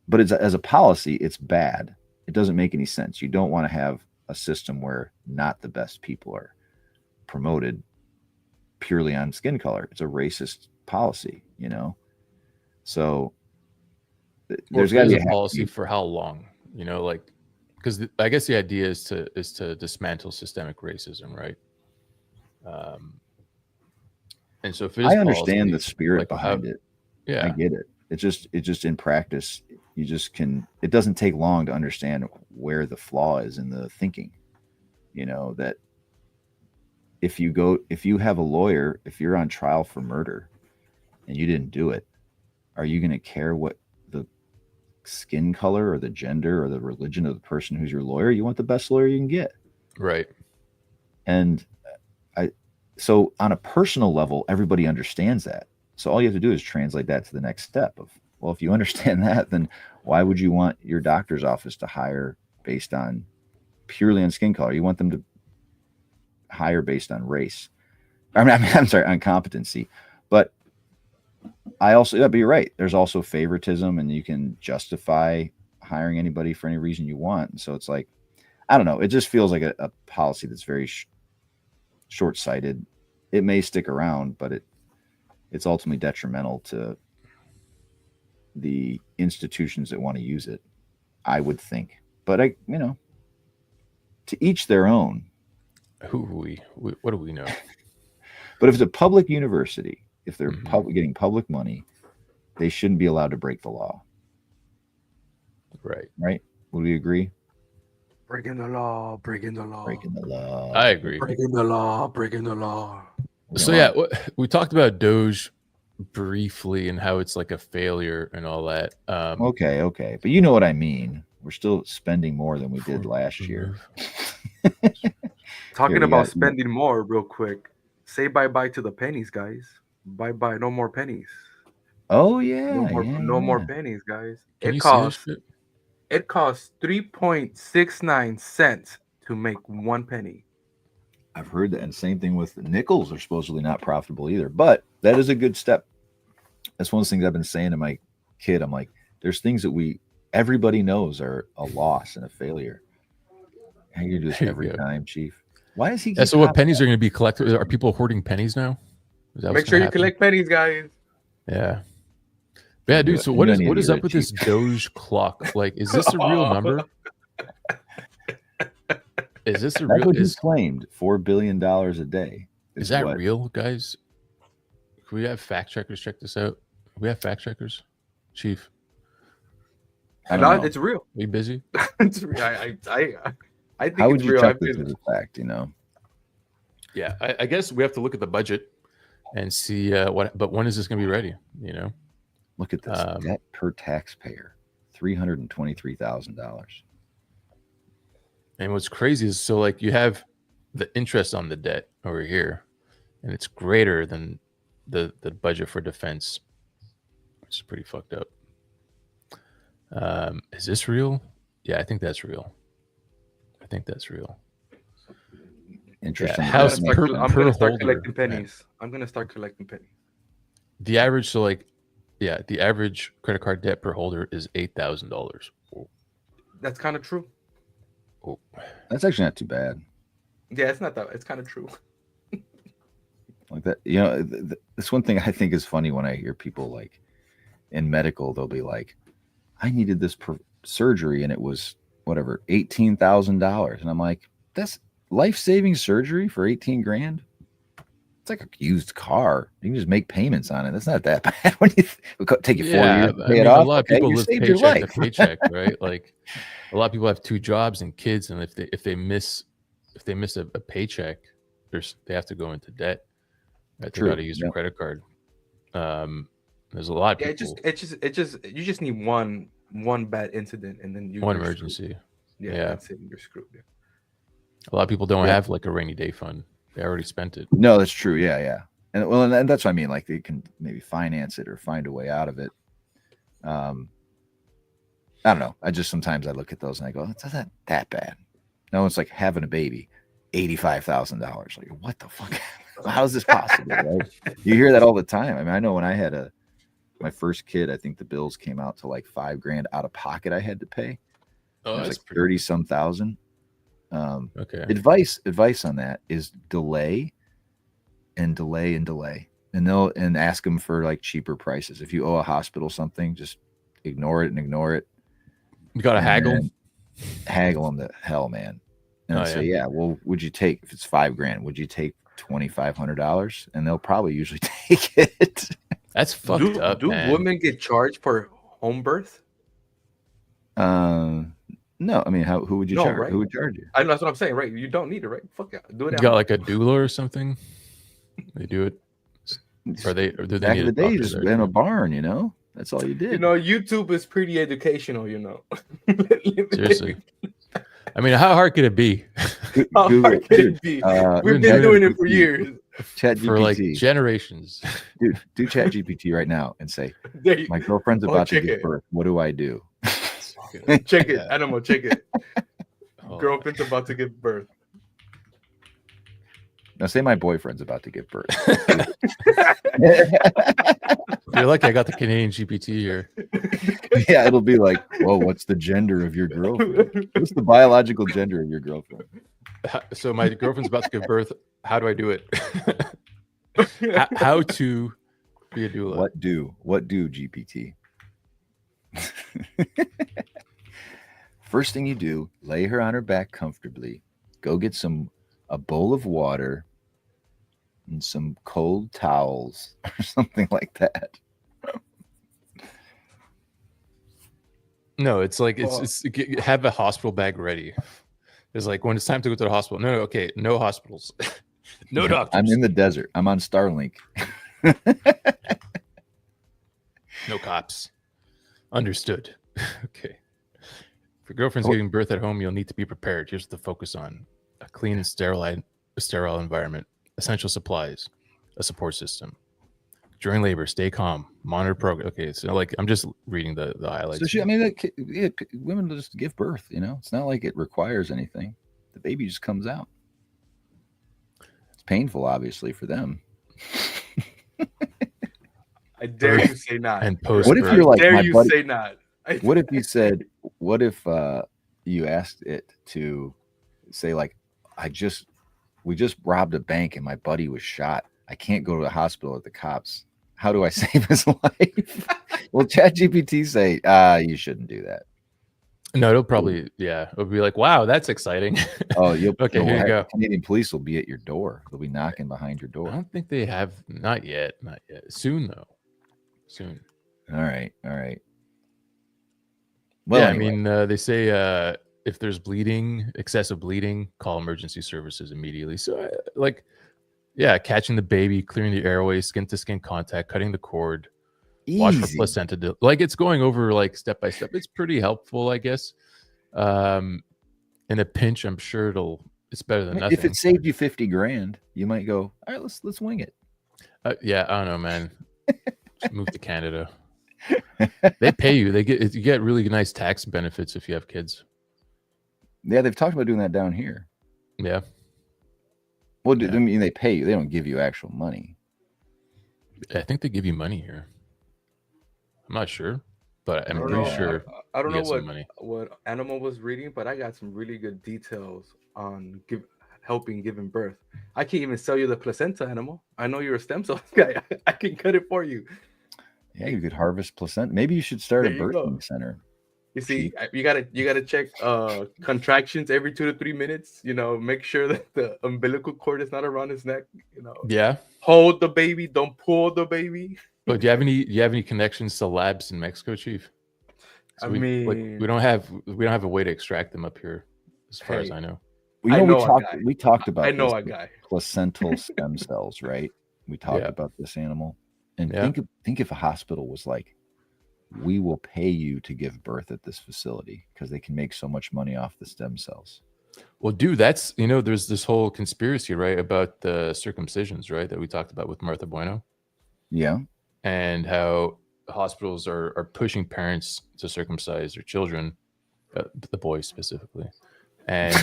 but it's, as a policy, it's bad. It doesn't make any sense. You don't want to have a system where not the best people are promoted purely on skin color. It's a racist policy, So there's got to be a policy for how long, like, because I guess the idea is to dismantle systemic racism, right? And so if it is, I understand the spirit behind it. Yeah, I get it. It's just in practice, it doesn't take long to understand where the flaw is in the thinking. That if you have a lawyer, if you're on trial for murder and you didn't do it, are you going to care what the skin color or the gender or the religion of the person who's your lawyer? You want the best lawyer you can get. Right. And So on a personal level, everybody understands that. So all you have to do is translate that to the next step of, well, if you understand that, then why would you want your doctor's office to hire based on purely on skin color? You want them to hire based on race. I'm sorry, on competency. But but you're right. There's also favoritism, and you can justify hiring anybody for any reason you want. And so it's like, I don't know. It just feels like a policy that's very short-sighted. It may stick around, but it's ultimately detrimental to the institutions that want to use it, I would think. But to each their own. What do we know? But if it's a public university, if they're getting public money, they shouldn't be allowed to break the law. Right. Would we agree? Breaking the law. Breaking the law. I agree. Breaking the law. So we talked about Doge briefly and how it's like a failure and all that. Okay, but you know what I mean. We're still spending more than we did last year. Talking about spending more, real quick. Say bye-bye to the pennies, guys. Bye-bye. No more pennies. Oh yeah. No more pennies, guys. Can It costs 3.69 cents to make 1 penny. I've heard that, and same thing with the nickels are supposedly not profitable either. But that is a good step. That's one of the things I've been saying to my kid. I'm like, there's things that everybody knows are a loss and a failure. How you do this every time, Chief? Why is he? So what pennies are going to be collected? Are people hoarding pennies now? Make sure you collect pennies, guys. Yeah. Yeah, dude. So what is up with this Doge clock? Like, is this a real number? Is this a real? That's what he's claimed, $4 billion a day. Is that real, guys? Can we have fact checkers check this out? We have fact checkers, Chief. I don't know. It's real. Are you busy? It's real. I think how would it's you real. check this as a fact? Yeah, I guess we have to look at the budget and see but when is this going to be ready? Look at this debt per taxpayer, $323,000. And what's crazy is you have the interest on the debt over here, and it's greater than the budget for defense, which is pretty fucked up. Is this real? Yeah, I think that's real. Interesting. Yeah, I'm gonna start collecting pennies. I'm gonna start collecting pennies. The average, the average credit card debt per holder is $8,000. That's kind of true. Oh. That's actually not too bad. Yeah, it's not that. It's kind of true. Like that, this one thing I think is funny when I hear people like in medical, they'll be like, "I needed this surgery and it was whatever $18,000," and I'm like, "That's life-saving surgery for 18 grand? It's like a used car. You can just make payments on it. That's not that bad. When it'll take you 4 years to pay it off. A lot of people live paycheck to paycheck, right? Like a lot of people have 2 jobs and kids, and if they miss a paycheck, they have to go into debt. Right? They got to use their credit card. There's a lot of people. You just need one bad incident, and then one emergency. Yeah, that's it. You're screwed. Yeah. A lot of people don't have like a rainy day fund. They already spent it. No, that's true. Yeah. And that's what I mean. Like they can maybe finance it or find a way out of it. I don't know. Sometimes I look at those and I go, it's not that bad. No, it's like having a baby, $85,000. Like, what the fuck? How is this possible? Right? You hear that all the time. I mean, I know when I had my first kid, I think the bills came out to like $5,000 out of pocket I had to pay. Oh, it was like 30-some thousand. Okay. Advice on that is delay and ask them for like cheaper prices. If you owe a hospital something, just ignore it. You got to haggle them to hell, man. And say, well, would you take, if it's $5,000, would you take $2,500? And they'll probably usually take it. That's fucked up. Do women get charged for home birth? No, I mean, who would you charge? Right? Who would charge you? I know, that's what I'm saying, right? You don't need it, right? Fuck it, do it. You got like a doula or something? They do it. Or do they back in the day, just in a barn, That's all you did. YouTube is pretty educational, Seriously. I mean, how hard could it be? How Google hard it. can Dude, it be? We've We've been been doing doing it it for for years. Chat for like GPT. generations. Dude, do Chat GPT right now and say, There you my girlfriend's Oh, about to check give it. birth. What do I do? Check it, Yeah. animal. Check it. Hold on. Girlfriend's about to give birth. Now say my boyfriend's about to give birth. You're lucky I got the Canadian GPT here. Yeah, it'll be like, whoa, what's the gender of your girlfriend? What's the biological gender of your girlfriend? So my girlfriend's about to give birth. How do I do it? How to be a doula? What do GPT? First thing you do, lay her on her back comfortably. Go get a bowl of water and some cold towels or something like that. No, it's like it's have a hospital bag ready. It's like when it's time to go to the hospital. No, okay, no hospitals, no doctors. I'm in the desert. I'm on Starlink. No cops. Understood. Okay. If your girlfriend's giving birth at home, you'll need to be prepared. Here's what to focus on: a clean and sterile environment, essential supplies, a support system. During labor, stay calm, monitor progress. Okay, so like I'm just reading the highlights. So women just give birth. It's not like it requires anything. The baby just comes out. It's painful, obviously, for them. I dare you say not. And post. What if you're like dare my you buddy? say not? What if you said? What if you asked it to say like, we just robbed a bank and my buddy was shot. I can't go to the hospital with the cops. How do I save his life? Will ChatGPT say, you shouldn't do that? No, it'll probably, it'll be like, wow, that's exciting. Oh, okay, here you go. Canadian police will be at your door. They'll be knocking behind your I door. don't think they have, not yet. Soon, though. Soon. All right. Well, yeah, anyway. I mean, they say if there's bleeding, excessive bleeding, call emergency services immediately. So, catching the baby, clearing the airway, skin-to-skin contact, cutting the cord, watch for Easy. placenta. Like it's going over like step by step. It's pretty helpful, I guess. In a pinch, I'm sure it's better than nothing. If it saved you $50,000, you might go, all right, let's wing it. Yeah, I don't know, man. Just move to Canada. They pay you. You get really nice tax benefits if you have kids. Yeah, they've talked about doing that down here. Yeah. Well, I mean, they pay you. They don't give you actual money. I think they give you money here. I'm not sure, but I'm pretty sure. I don't know money. what Animal was reading, but I got some really good details on helping giving birth. I can't even sell you the placenta, Animal. I know you're a stem cell guy. I can cut it for you. Yeah, you could harvest placenta. Maybe you should start a There you birthing go. center. You see, you gotta check contractions every 2 to 3 minutes. Make sure that the umbilical cord is not around his neck. Yeah. Hold the baby. Don't pull the baby. But do you have any connections to labs in Mexico, Chief? So we don't have a way to extract them up here, as far as I know. Well, we talked about a guy. Placental stem cells, right? We talked about this animal, and think if a hospital was like, we will pay you to give birth at this facility because they can make so much money off the stem cells. Well, dude, that's there's this whole conspiracy, right, about the circumcisions, right, that we talked about with Martha Bueno. Yeah. And how hospitals are pushing parents to circumcise their children, the boys specifically, and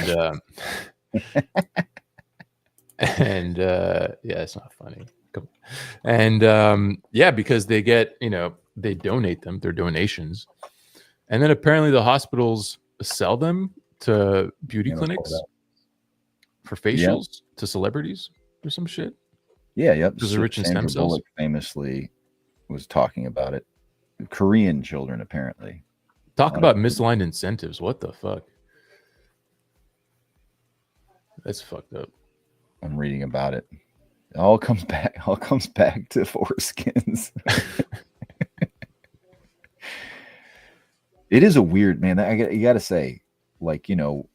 it's not funny. And because they get they donate them, they're donations, and then apparently the hospitals sell them to beauty clinics for facials to celebrities or some shit. Yeah, yep. Because they're rich in stem cells. Bullock famously was talking about it. Korean children, apparently. Talk about misaligned incentives. What the fuck? That's fucked up. I'm reading about it. It all comes back to foreskins. It is a weird, man. You got to say, like,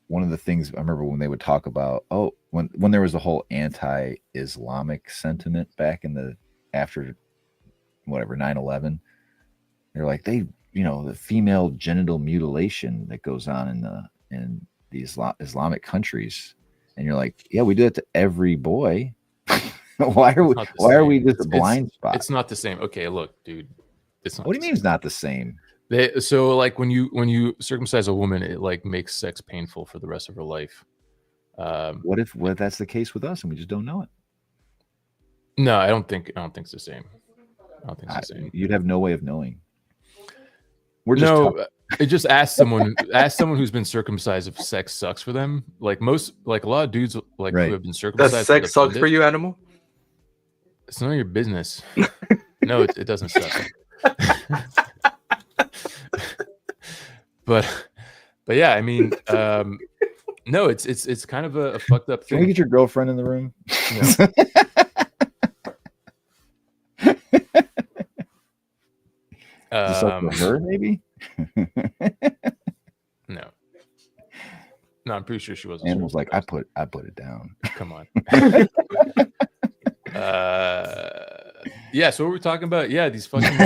one of the things I remember when they would talk about, when there was a whole anti-Islamic sentiment back after whatever 9/11, they're like the female genital mutilation that goes on in the Islamic countries, and you're like, yeah, we do it to every boy. Why are we just a blind spot? It's not the same. Okay, look, dude. It's not. What do you mean it's not the same? So like when you circumcise a woman, it like makes sex painful for the rest of her life. What if that's the case with us and we just don't know it? No, I don't think it's the same. I don't think it's the same. You'd have no way of knowing. We're just it just ask someone who's been circumcised if sex sucks for them. Like a lot of dudes like who have been circumcised. Does sex suck for you, Animal? It's none of your business. No, it doesn't suck. but yeah, I mean, no, it's kind of a fucked up thing. Can we get your girlfriend in the room? Yeah. For her, maybe. No, I'm pretty sure she wasn't. Animal's like, I put it down. Come on. Yeah. So what we're talking about? Yeah, these fucking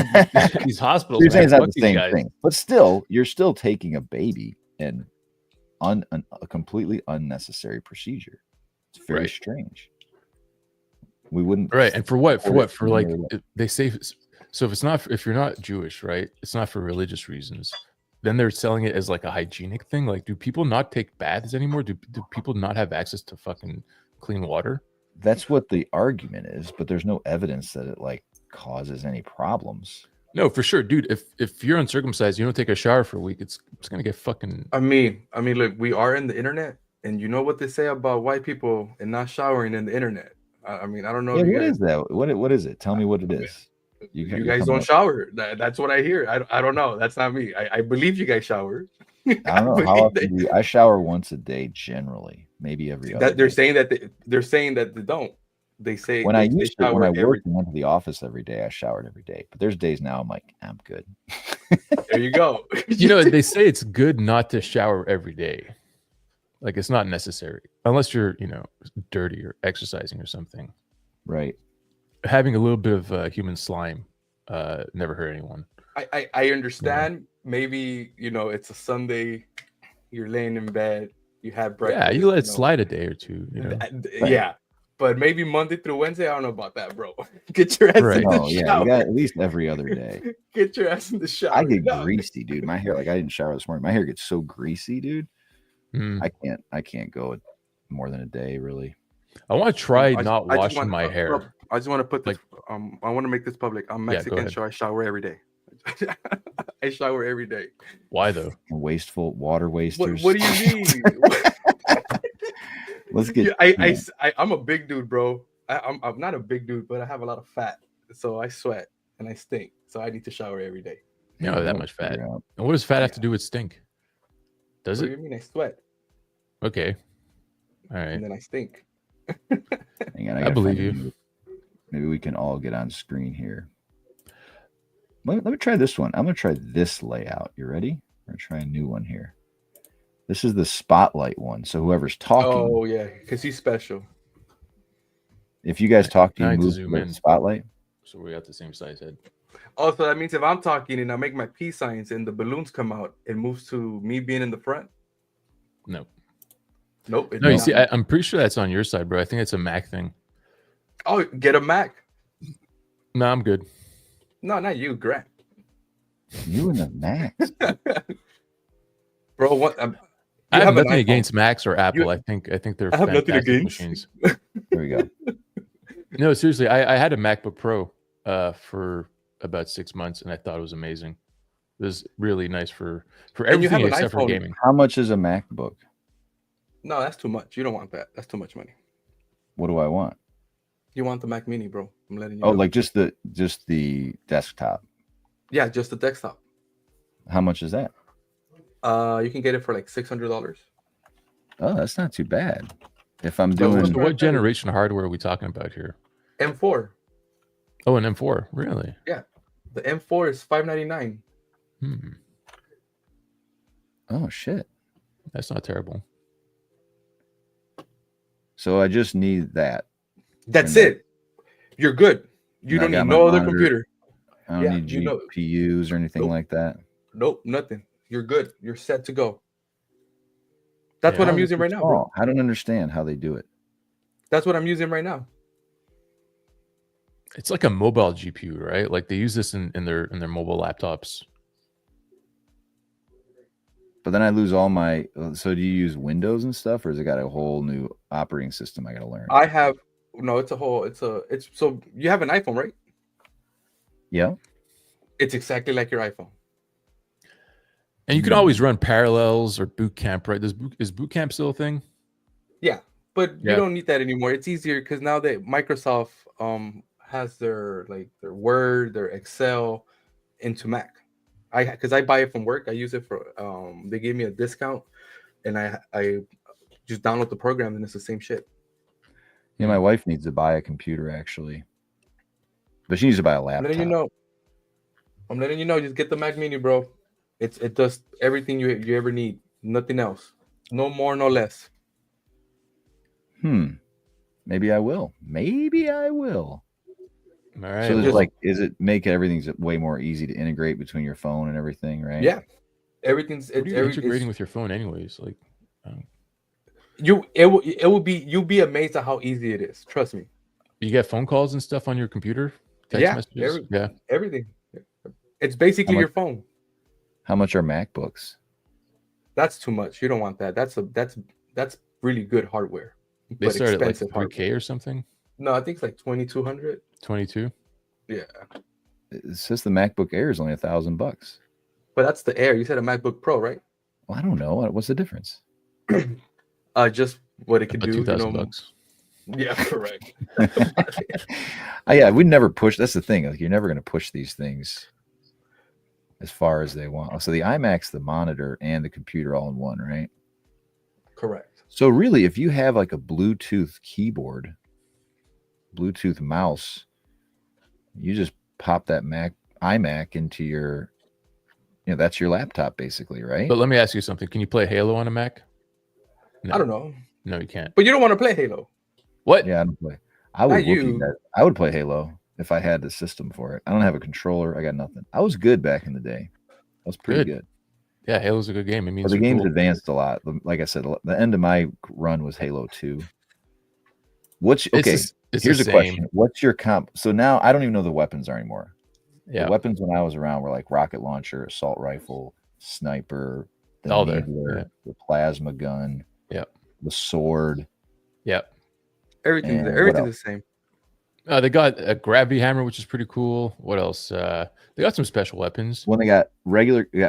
these hospitals. You're saying it's not the same thing, but still, you're still taking a baby and a completely unnecessary procedure. It's very strange. We wouldn't. Right, and for what? For like they say. So if you're not Jewish, right? It's not for religious reasons. Then they're selling it as like a hygienic thing. Like, do people not take baths anymore? Do people not have access to fucking clean water? That's what the argument is, but there's no evidence that it like causes any problems. No, for sure, dude. If you're uncircumcised, you don't take a shower for a week, it's gonna get fucking. I mean, look, we are in the internet, and you know what they say about white people and not showering in the internet. I mean, I don't know. Yeah, what is that? What is it? Tell me what it is. You guys don't shower. That's what I hear. I don't know. That's not me. I believe you guys shower. I don't know how often I shower once a day generally, maybe every other. They're saying that they don't. They say when I worked and went to the office every day, I showered every day. But there's days now I'm like, I'm good. There you go. They say it's good not to shower every day. Like it's not necessary unless you're dirty or exercising or something. Right. Having a little bit of human slime never hurt anyone. I understand. Yeah. Maybe it's a Sunday, you're laying in bed, you have breakfast. Yeah, you let it slide a day or two. Yeah, but maybe Monday through Wednesday, I don't know about that, bro. Get your ass in the shower. Yeah, you got at least every other day. Get your ass in the shower. I get greasy, dude. My hair, like I didn't shower this morning. My hair gets so greasy, dude. I can't go more than a day, really. I want to try not washing my hair. I just want to put this. I want to make this public. I'm Mexican, so I shower every day. I shower every day. Why though? Wasteful water wasters. What do you mean? Let's get. I'm a big dude, bro. I'm not a big dude, but I have a lot of fat, so I sweat and I stink. So I need to shower every day. No, that much fat. And what does fat have to do with stink? Does it? What do you mean I sweat? Okay. All right. And then I stink. Hang on, I believe you. Maybe we can all get on screen here. Let me try this one. I'm going to try this layout. You ready? We're going to try a new one here. This is the spotlight one. So whoever's talking. Oh, yeah, because he's special. If you guys talk, you move to the spotlight. So we got the same size head. Also, that means if I'm talking and I make my peace signs and the balloons come out, it moves to me being in the front? No. Nope. No, you see, I'm pretty sure that's on your side, bro. I think it's a Mac thing. Oh, get a Mac. No, I'm good. No, not you, Grant. You and the Mac. Bro, what? I have nothing against Macs or Apple. I think they're fantastic machines. There we go. No, seriously, I had a MacBook Pro for about 6 months, and I thought it was amazing. It was really nice for everything except for gaming. How much is a MacBook? No, that's too much. You don't want that. That's too much money. What do I want? You want the Mac Mini, bro. I'm letting you know. Like just the desktop. Yeah, just the desktop. How much is that? You can get it for like $600. Oh, that's not too bad. If I'm doing what generation hardware are we talking about here? M4. Oh, an M4, really? Yeah, the M4 is $599. Oh shit, that's not terrible. So I just need that. That's it. You're good. You don't need no other computer. I don't need GPUs or anything like that. Nope, nothing. You're good. You're set to go. That's what How I'm is it using so right now, bro. small? I don't understand how they do it. That's what I'm using right now. It's like a mobile GPU, right? Like they use this in their mobile laptops. But then I lose all my. So do you use Windows and stuff, or has it got a whole new operating system I got to learn? I have no. It's so you have an iPhone, right? Yeah. It's exactly like your iPhone. And you can always run Parallels or Boot Camp, right? Is Boot Camp still a thing? Yeah, but Yeah. you don't need that anymore. It's easier because now that Microsoft has their Word, their Excel into Mac. Because I buy it from work. I use it for they gave me a discount, and I just download the program and it's the same shit. Yeah, my wife needs to buy a computer actually, but she needs to buy a laptop. I'm letting you know. Just get the Mac Mini, bro. It does everything you ever need. Nothing else. No more, no less. Maybe I will. Maybe I will. All right. So there's is it make everything's way more easy to integrate between your phone and everything, right? Yeah, everything's what are you integrating with your phone, anyways? Like, you'll be amazed at how easy it is. Trust me. You get phone calls and stuff on your computer. Text messages. Everything. It's basically your phone. How much are MacBooks? That's too much. You don't want that. That's really good hardware. They start at like $3K or something. No, I think it's like 2,200. 22. Yeah. It says the MacBook Air is only $1,000. But that's the Air. You said a MacBook Pro, right? Well, I don't know. What's the difference? Just what it can do. $2,000. Yeah, correct. Yeah, we'd never push. That's the thing. Like, you're never going to push these things as far as they want. So the iMac's the monitor and the computer all in one, right? Correct. So really, if you have like a Bluetooth keyboard, Bluetooth mouse, you just pop that iMac into your, that's your laptop basically, right? But let me ask you something. Can you play Halo on a Mac? No. I don't know. No, you can't. But you don't want to play Halo. What? Yeah, I don't play. I would play Halo if I had the system for it. I don't have a controller. I got nothing. I was good back in the day. I was pretty good. Yeah, Halo's a good game. It means the game's advanced a lot. Like I said, the end of my run was Halo 2. Here's a question. What's your comp? So now I don't even know the weapons are anymore. Yeah. The weapons when I was around were like rocket launcher, assault rifle, sniper, the needler, the plasma gun, the sword. Yep. Everything's the same. They got a gravity hammer, which is pretty cool. What else? They got some special weapons. When they got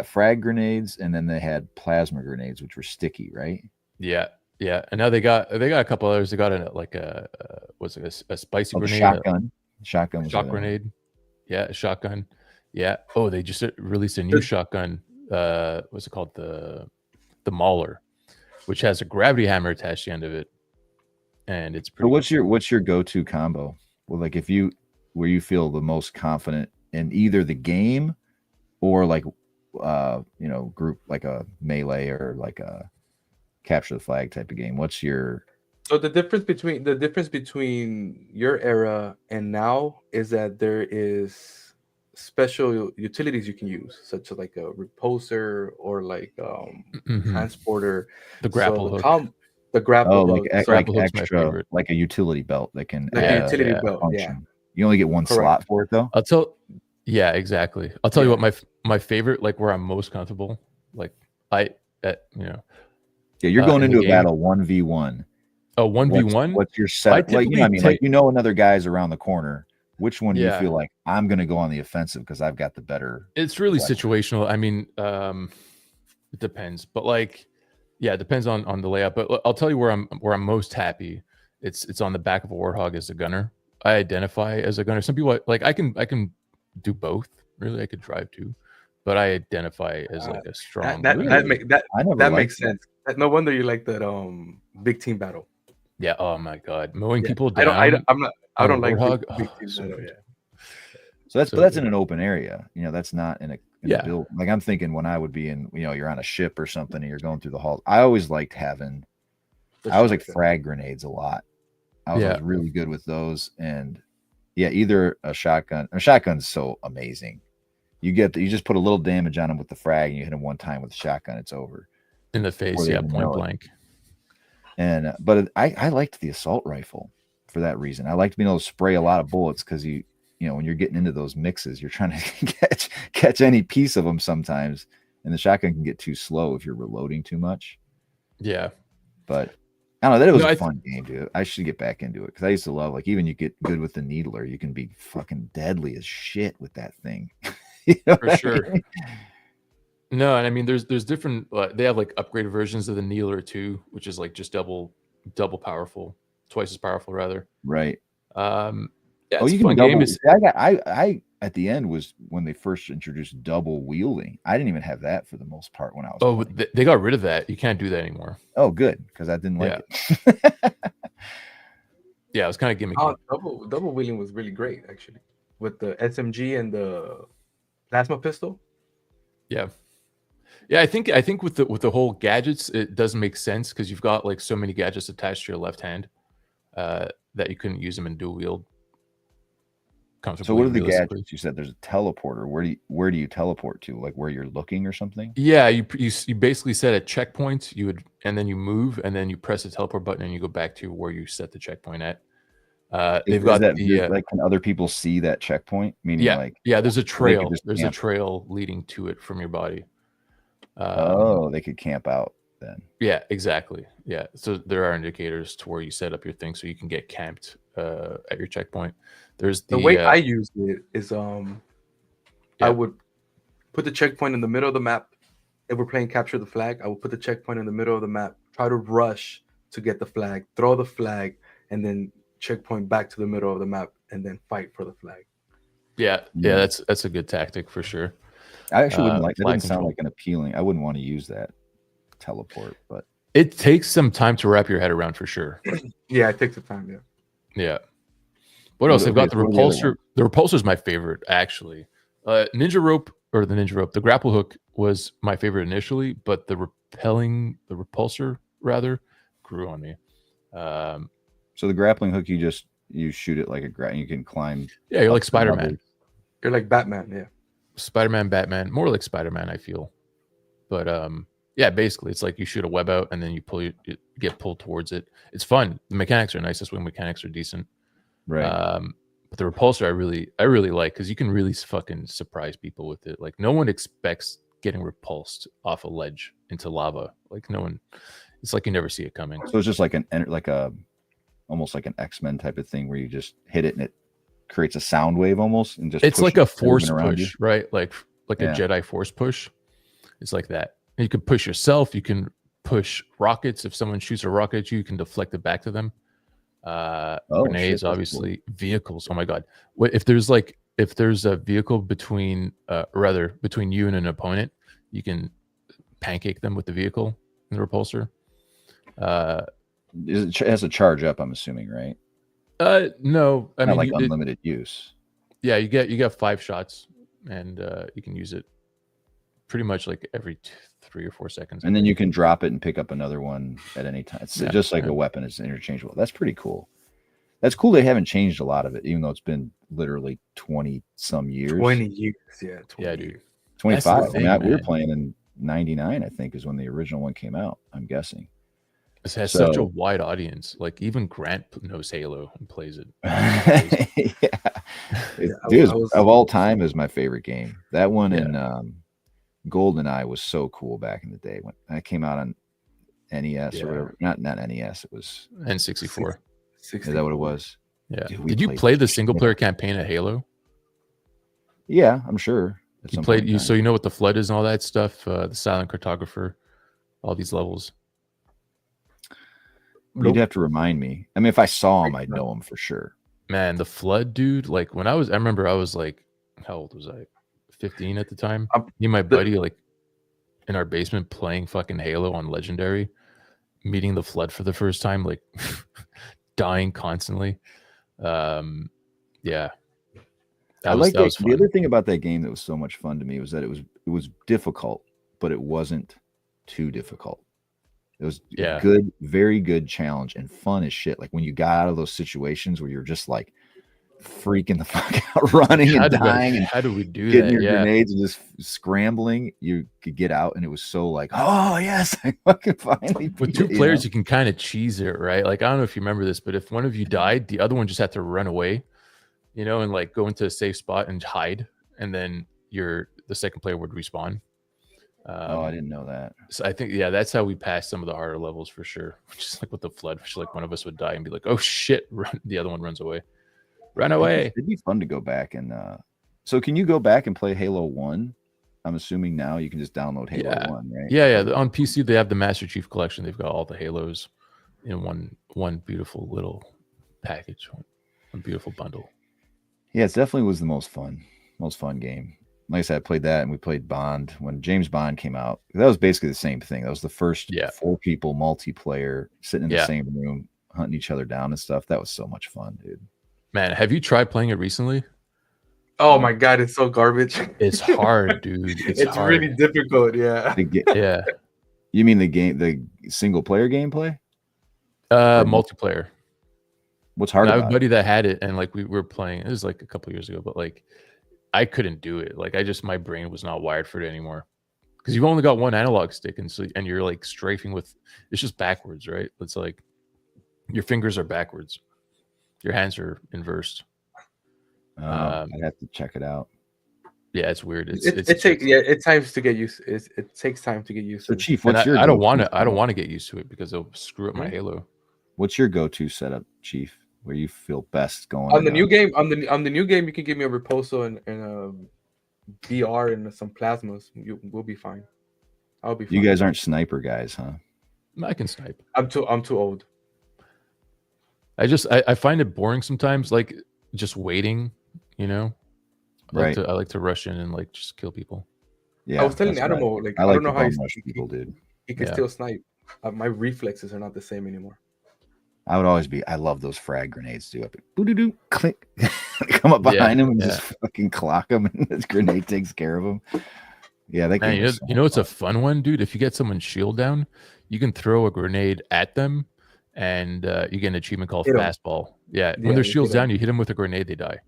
frag grenades, and then they had plasma grenades, which were sticky, right? Yeah, yeah. And now they got a couple others. They got a spicy grenade, shock grenade. Yeah, a shotgun. Yeah. Oh, they just released a new shotgun. What's it called? The Mauler, which has a gravity hammer attached to the end of it, and it's pretty. So what's your go-to combo? Well, like where you feel the most confident in either the game or like group, like a melee or like a capture the flag type of game. What's your the difference between your era and now is that there is special utilities you can use, such as like a repulsor or like transporter. The grapple hook. The grapple hook. Like extra, like a utility belt that can a utility belt. Function. Yeah. You only get one slot for it though. Yeah, exactly. I'll tell you what my favorite, like where I'm most comfortable, like Yeah, you're going into a battle 1v1. Oh, 1v1. What's your set? Like another guy's around the corner. Which one do you feel like I'm going to go on the offensive because I've got the better? It's really situational. I mean, it depends, but like. Yeah, it depends on the layout, but I'll tell you where I'm most happy. It's on the back of a Warthog as a gunner. I identify as a gunner. Some people like I can do both. Really, I could drive too, but I identify as like a strong. That makes sense. No wonder you like that big team battle. Yeah. Oh my God, mowing people down. I don't like Warthog. Big team battle. Yeah. So that's in an open area. That's not in a build. Like I'm thinking when I would be in, you're on a ship or something and you're going through the halls. I always liked having, frag grenades a lot. I was really good with those. And either a shotgun. A shotgun's so amazing. You just put a little damage on them with the frag and you hit them one time with the shotgun, it's over. In the face, point blank. And but I liked the assault rifle for that reason. I liked being able to spray a lot of bullets because you know when you're getting into those mixes, you're trying to catch any piece of them sometimes, and the shotgun can get too slow if you're reloading too much. Yeah. But I don't know, that was No, a fun game, dude. I should get back into it because I used to love, like, even you get good with the needler, you can be fucking deadly as shit with that thing. You know for what I sure. mean? No, and I mean, there's different. They have like upgraded versions of the Kneeler too, which is like just double powerful, twice as powerful rather. Right. Yeah, Oh, it's you a can fun game. double. It's I at the end was when they first introduced double wielding. I didn't even have that for the most part when I was playing. they got rid of that. You can't do that anymore. Oh, good, because I didn't Yeah. like it. Yeah, it was kind of gimmicky. Oh, double wheeling was really great actually, with the SMG and the plasma pistol. Yeah. Yeah, I think with the whole gadgets, it doesn't make sense because you've got like so many gadgets attached to your left hand that you couldn't use them in dual wield comfortably. So what are the realistically. gadgets? You said there's a teleporter. Where do you teleport to? Like where you're looking or something? Yeah, you basically set a checkpoint. You would, and then you move, and then you press the teleport button, and you go back to where you set the checkpoint at. They've got like, can other people see that checkpoint? Meaning, yeah, like, yeah. There's a so they could trail. just There's a camp. trail leading to it from your body. Oh, they could camp out then. Yeah, exactly. Yeah, so there are indicators to where you set up your thing, so you can get camped at your checkpoint. There's The way I used it is I Yeah. would put the checkpoint in the middle of the map. If we're playing capture the flag, I would put the checkpoint in the middle of the map, try to rush to get the flag, throw the flag, and then checkpoint back to the middle of the map, and then fight for the flag. yeah, that's a good tactic for sure. I actually wouldn't like that. flag Didn't sound control. like an appealing. I wouldn't want to use that teleport, but It takes some time to wrap your head around for sure. Yeah, it takes the time. Yeah. Yeah. What else? They've got the what are the other repulsor. The repulsor is my favorite, actually. Ninja rope, the grapple hook was my favorite initially, but the repulsor rather grew on me. so the grappling hook, you shoot it like you can climb. Yeah, you're up like to Spider-Man. levels. You're like Batman. Yeah. Spider-Man, Batman, more like Spider-Man, I feel. But yeah, basically, it's like you shoot a web out and then you get pulled towards it. It's fun. The mechanics are nice. The swing mechanics are decent. Right. But the repulsor, I really like because you can really fucking surprise people with it. Like no one expects getting repulsed off a ledge into lava. Like no one. It's like you never see it coming. So it's just like almost like an X-Men type of thing where you just hit it and it creates a sound wave almost, and just It's like a force around you. push, right? Like a Jedi force push. It's like that. And you can push yourself. You can push rockets. If someone shoots a rocket at you, you can deflect it back to them. Grenades, shit, obviously. Cool. Vehicles. Oh my god! If there's a vehicle between you and an opponent, you can pancake them with the vehicle in the repulsor. It has to charge up, I'm assuming, right? No, I mean like unlimited use. Yeah, you get 5 shots, and you can use it pretty much like every 3 or 4 seconds. And then you can drop it and pick up another one at any time. It's just like a weapon. It's interchangeable. That's pretty cool. That's cool. They haven't changed a lot of it, even though it's been literally 20 some years. 20 years, yeah. 20 dude. 25. We were playing in 99, I think, is when the original one came out, I'm guessing. It has such a wide audience. Like even Grant knows Halo and plays it. Dude, of all time is my favorite game. That one and GoldenEye was so cool back in the day when that came out on NES or whatever. Not NES. It was N64. Is that what it was? Yeah. Dude, did you play the single player campaign of Halo? Yeah, I'm sure. You played so you know what the flood is and all that stuff. The silent cartographer, all these levels. You'd have to remind me. I mean, if I saw him, I'd know him for sure. Man, the flood, dude. Like I remember I was like, how old was I? 15 at the time. Me and my buddy, like in our basement, playing fucking Halo on Legendary, meeting the flood for the first time, like dying constantly. Yeah. I like that. The other thing about that game that was so much fun to me was that it was difficult, but it wasn't too difficult. It was very good challenge and fun as shit. Like when you got out of those situations where you're just like freaking the fuck out, running and dying, and how do we do getting that? your Yeah. grenades and just scrambling. You could get out, and it was so like, oh yes, I fucking finally. With beat two it, you players, know? you can kind of cheese it, right? Like I don't know if you remember this, but if one of you died, the other one just had to run away, you know, and like go into a safe spot and hide, and then the second player would respawn. Oh, I didn't know that. So I think that's how we passed some of the harder levels for sure. Just like with the flood, which like one of us would die and be like, "Oh shit!" The other one runs away. Run away. It'd be fun to go back and. So can you go back and play Halo 1? I'm assuming now you can just download Halo 1, right? Yeah. On PC, they have the Master Chief Collection. They've got all the Halos in one beautiful little package, one beautiful bundle. Yeah, it definitely was the most fun game. Like I said, I played that, and we played Bond when James Bond came out. That was basically the same thing. That was the first 4 people multiplayer sitting in the same room, hunting each other down and stuff. That was so much fun, dude. Man, have you tried playing it recently? Oh my god, it's so garbage. It's hard, dude. It's hard. really difficult. Yeah. Yeah. You mean the single player gameplay? Multiplayer. What's hard I have about a buddy that had it, and like we were playing. It was like a couple years ago, but like I couldn't do it. Like my brain was not wired for it anymore. Because you've only got one analog stick, and you're like strafing with. It's just backwards, right? It's like your fingers are backwards, your hands are inversed. I'd have to check it out. Yeah, it's weird. It takes to get used. It takes time to get used. So, to. Chief, what's your? I don't want to get used to it because it'll screw up my Halo. What's your go-to setup, Chief? Where you feel best going on the new game? On the new game, you can give me a Reposo and a VR and some plasmas. We'll be fine. I'll be fine. You guys aren't sniper guys, huh? I can snipe. I'm too old. I find it boring sometimes, like just waiting. You know, I like to rush in and like just kill people. Yeah, I was telling Adamo, like I don't know how people, dude. He can still snipe. My reflexes are not the same anymore. I would always be. I love those frag grenades, dude. Boo-doo-doo, click, come up behind him and just fucking clock him, and this grenade takes care of him. Yeah, that game. You know, it's a fun one, dude. If you get someone's shield down, you can throw a grenade at them, and you get an achievement called fastball. Yeah, when their shield's down, you hit them with a grenade, they die.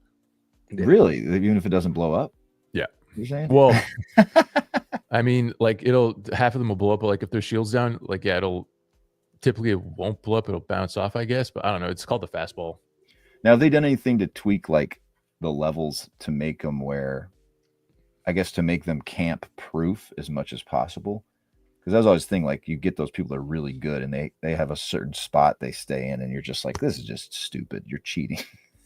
Really? Even if it doesn't blow up? Yeah. You're saying? Well, I mean, like half of them will blow up, but like if their shield's down, like it'll typically it won't blow up, it'll bounce off, I guess. But I don't know. It's called the fastball. Now, have they done anything to tweak like the levels to make them to make them camp proof as much as possible? Because I was always thinking, like, you get those people that are really good and they have a certain spot they stay in, and you're just like, this is just stupid. You're cheating.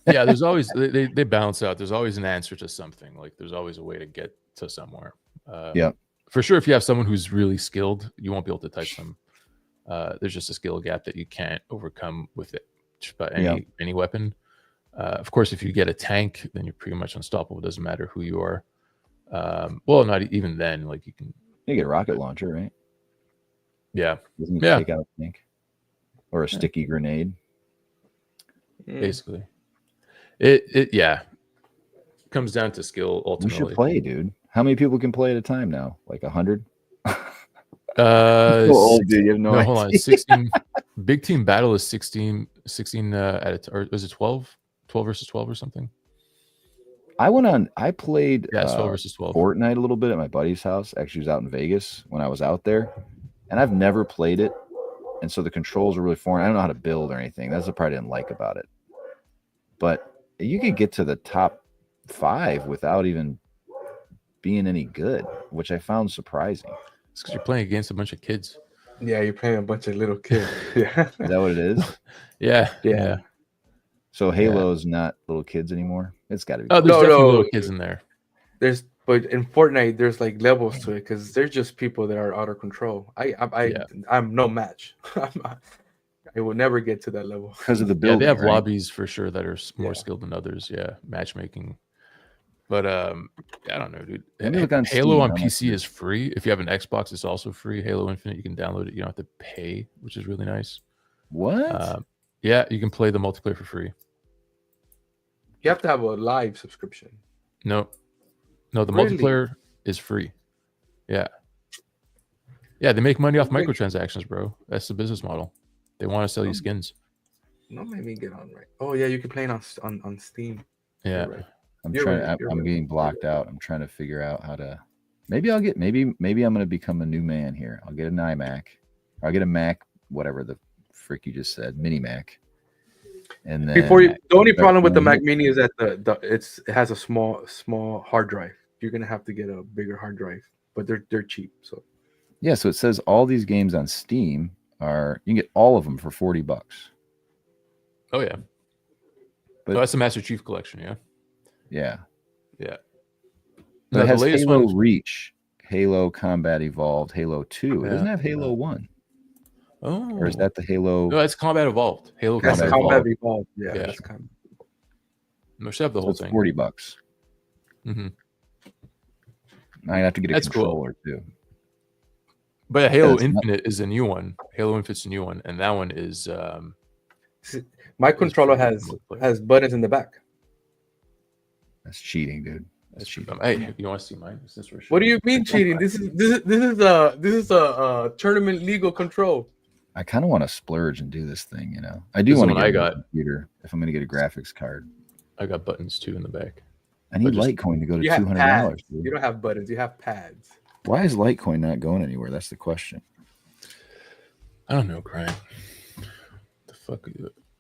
Yeah, there's always they balance out. There's always an answer to something. Like there's always a way to get to somewhere. Yeah, for sure. If you have someone who's really skilled, you won't be able to touch them. There's just a skill gap that you can't overcome with it just about any weapon. Of course, if you get a tank, then you're pretty much unstoppable. It doesn't matter who you are. Well, not even then. Like you get a rocket launcher, right? Yeah, doesn't it take out a tank or a sticky grenade? Basically. It comes down to skill ultimately. We should play, dude. How many people can play at a time now? Like 100? So old, dude. You have no idea. Hold on. 16 big team battle is 16 at or was it 12 versus 12 or something? I played 12 versus 12 Fortnite a little bit at my buddy's house. Actually, he was out in Vegas when I was out there, and I've never played it, and so the controls are really foreign. I don't know how to build or anything. That's the part I didn't like about it. But you could get to the top 5 without even being any good, which I found surprising. It's because you're playing against a bunch of kids. Yeah, you're playing a bunch of little kids. Yeah. Is that what it is? Yeah. So Halo's not little kids anymore? It's got to be. Oh, there's definitely little kids in there. But in Fortnite, there's like levels to it because there's just people that are out of control. I'm no match. I will never get to that level because of the building. Yeah, they have lobbies for sure that are more skilled than others. Yeah, matchmaking. But I don't know, dude. Halo on PC is free. If you have an Xbox, it's also free. Halo Infinite, you can download it. You don't have to pay, which is really nice. What? Yeah, you can play the multiplayer for free. You have to have a live subscription. No, the multiplayer is free. Yeah, they make money off microtransactions, bro. That's the business model. They want to sell you skins. Don't make me get on right. Oh yeah, you can play it on Steam. Yeah. right. I'm You're trying. right, you're I'm right. being blocked out. I'm trying to figure out how to. Maybe I'll get. Maybe I'm going to become a new man here. I'll get an iMac. Or I'll get a Mac, whatever the frick you just said, mini Mac. And then The only start problem with the playing Mac it. Mini is that it has a small hard drive. You're gonna have to get a bigger hard drive, but they're cheap. So Yeah, so it says all these games on Steam are you can get all of them for $40. Oh yeah. But That's the Master Chief Collection. Yeah. yeah, Yeah. but No, it the has latest Halo one. Reach, Halo Combat Evolved, Halo 2. It doesn't Yeah, have Halo 1. Oh. Or is that the Halo? No, that's Combat Evolved. Halo that's Combat Combat Combat Evolved. Evolved. Yeah, Yeah. that's kind of. No, should have the So whole it's thing. $40. hmm I have to get a That's cool. controller too. But Halo it's not- Infinite is a new one. Halo Infinite's a new one, and that one is My controller pretty has cool. buttons in the back. That's cheating, dude. That's cheating. Hey, you want to see mine? Since we're What do showing- you mean cheating? This is a tournament legal control. I kind of want to splurge and do this thing, you know. I do This want is to what get I a got. computer if I'm going to get a graphics card. I got buttons too in the back. I need just- Litecoin to go to You have $200. pads. Dude. You don't have buttons. You have pads. Why is Litecoin not going anywhere? That's the question. I don't know, Brian. The fuck?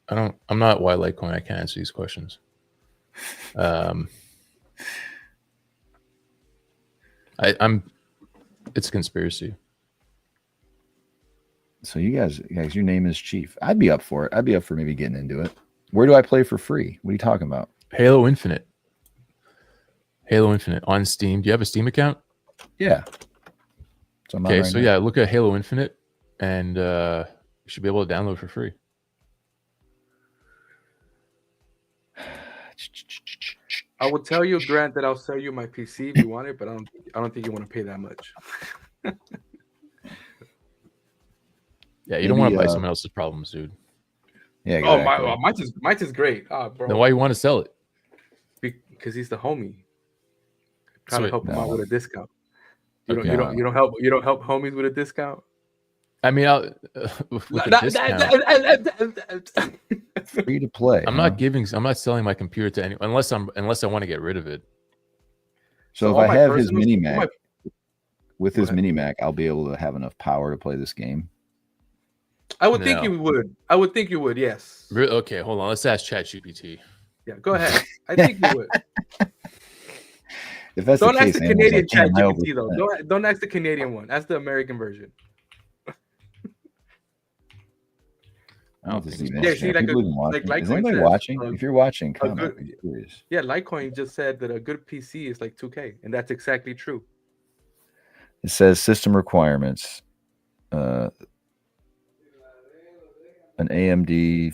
I'm not why Litecoin. I can't answer these questions. I'm. It's a conspiracy. So you guys, your name is Chief. I'd be up for it. I'd be up for maybe getting into it. Where do I play for free? What are you talking about? Halo Infinite. Halo Infinite on Steam. Do you have a Steam account? Yeah. So I'm on Okay, right so now. yeah, look at Halo Infinite, and you should be able to download for free. I will tell you, Grant, that I'll sell you my PC if you want it, but I don't think you want to pay that much. Yeah, you don't Maybe, want to buy someone else's problems, dude. Yeah. Oh, Exactly. mine's is great. Bro. Then why you want to sell it? Because he's the homie. Trying to Sweet. help him out with a discount. You Okay. don't help homies with a discount. I mean, with a discount, Free to play. I'm not selling my computer to anyone unless I want to get rid of it. So if all I my have his personal- mini all Mac, my- with Go his ahead. mini Mac, I'll be able to have enough power to play this game. I would think No. you would. I would think you would. Yes. Okay, hold on. Let's ask ChatGPT. Yeah. Go ahead. I think you would. If that's Don't the ask case, the Anna's Canadian like, "Damn, I ChatGPT though. overspent." Don't ask the Canadian one. Ask the American version. I don't know if this is Yeah, even see, interesting. like People a- even watching. like Is Litecoin anybody says, watching? If you're watching, comment. good- I'm curious. Yeah, Litecoin just said that a good PC is like 2K, and that's exactly true. It says system requirements. An AMD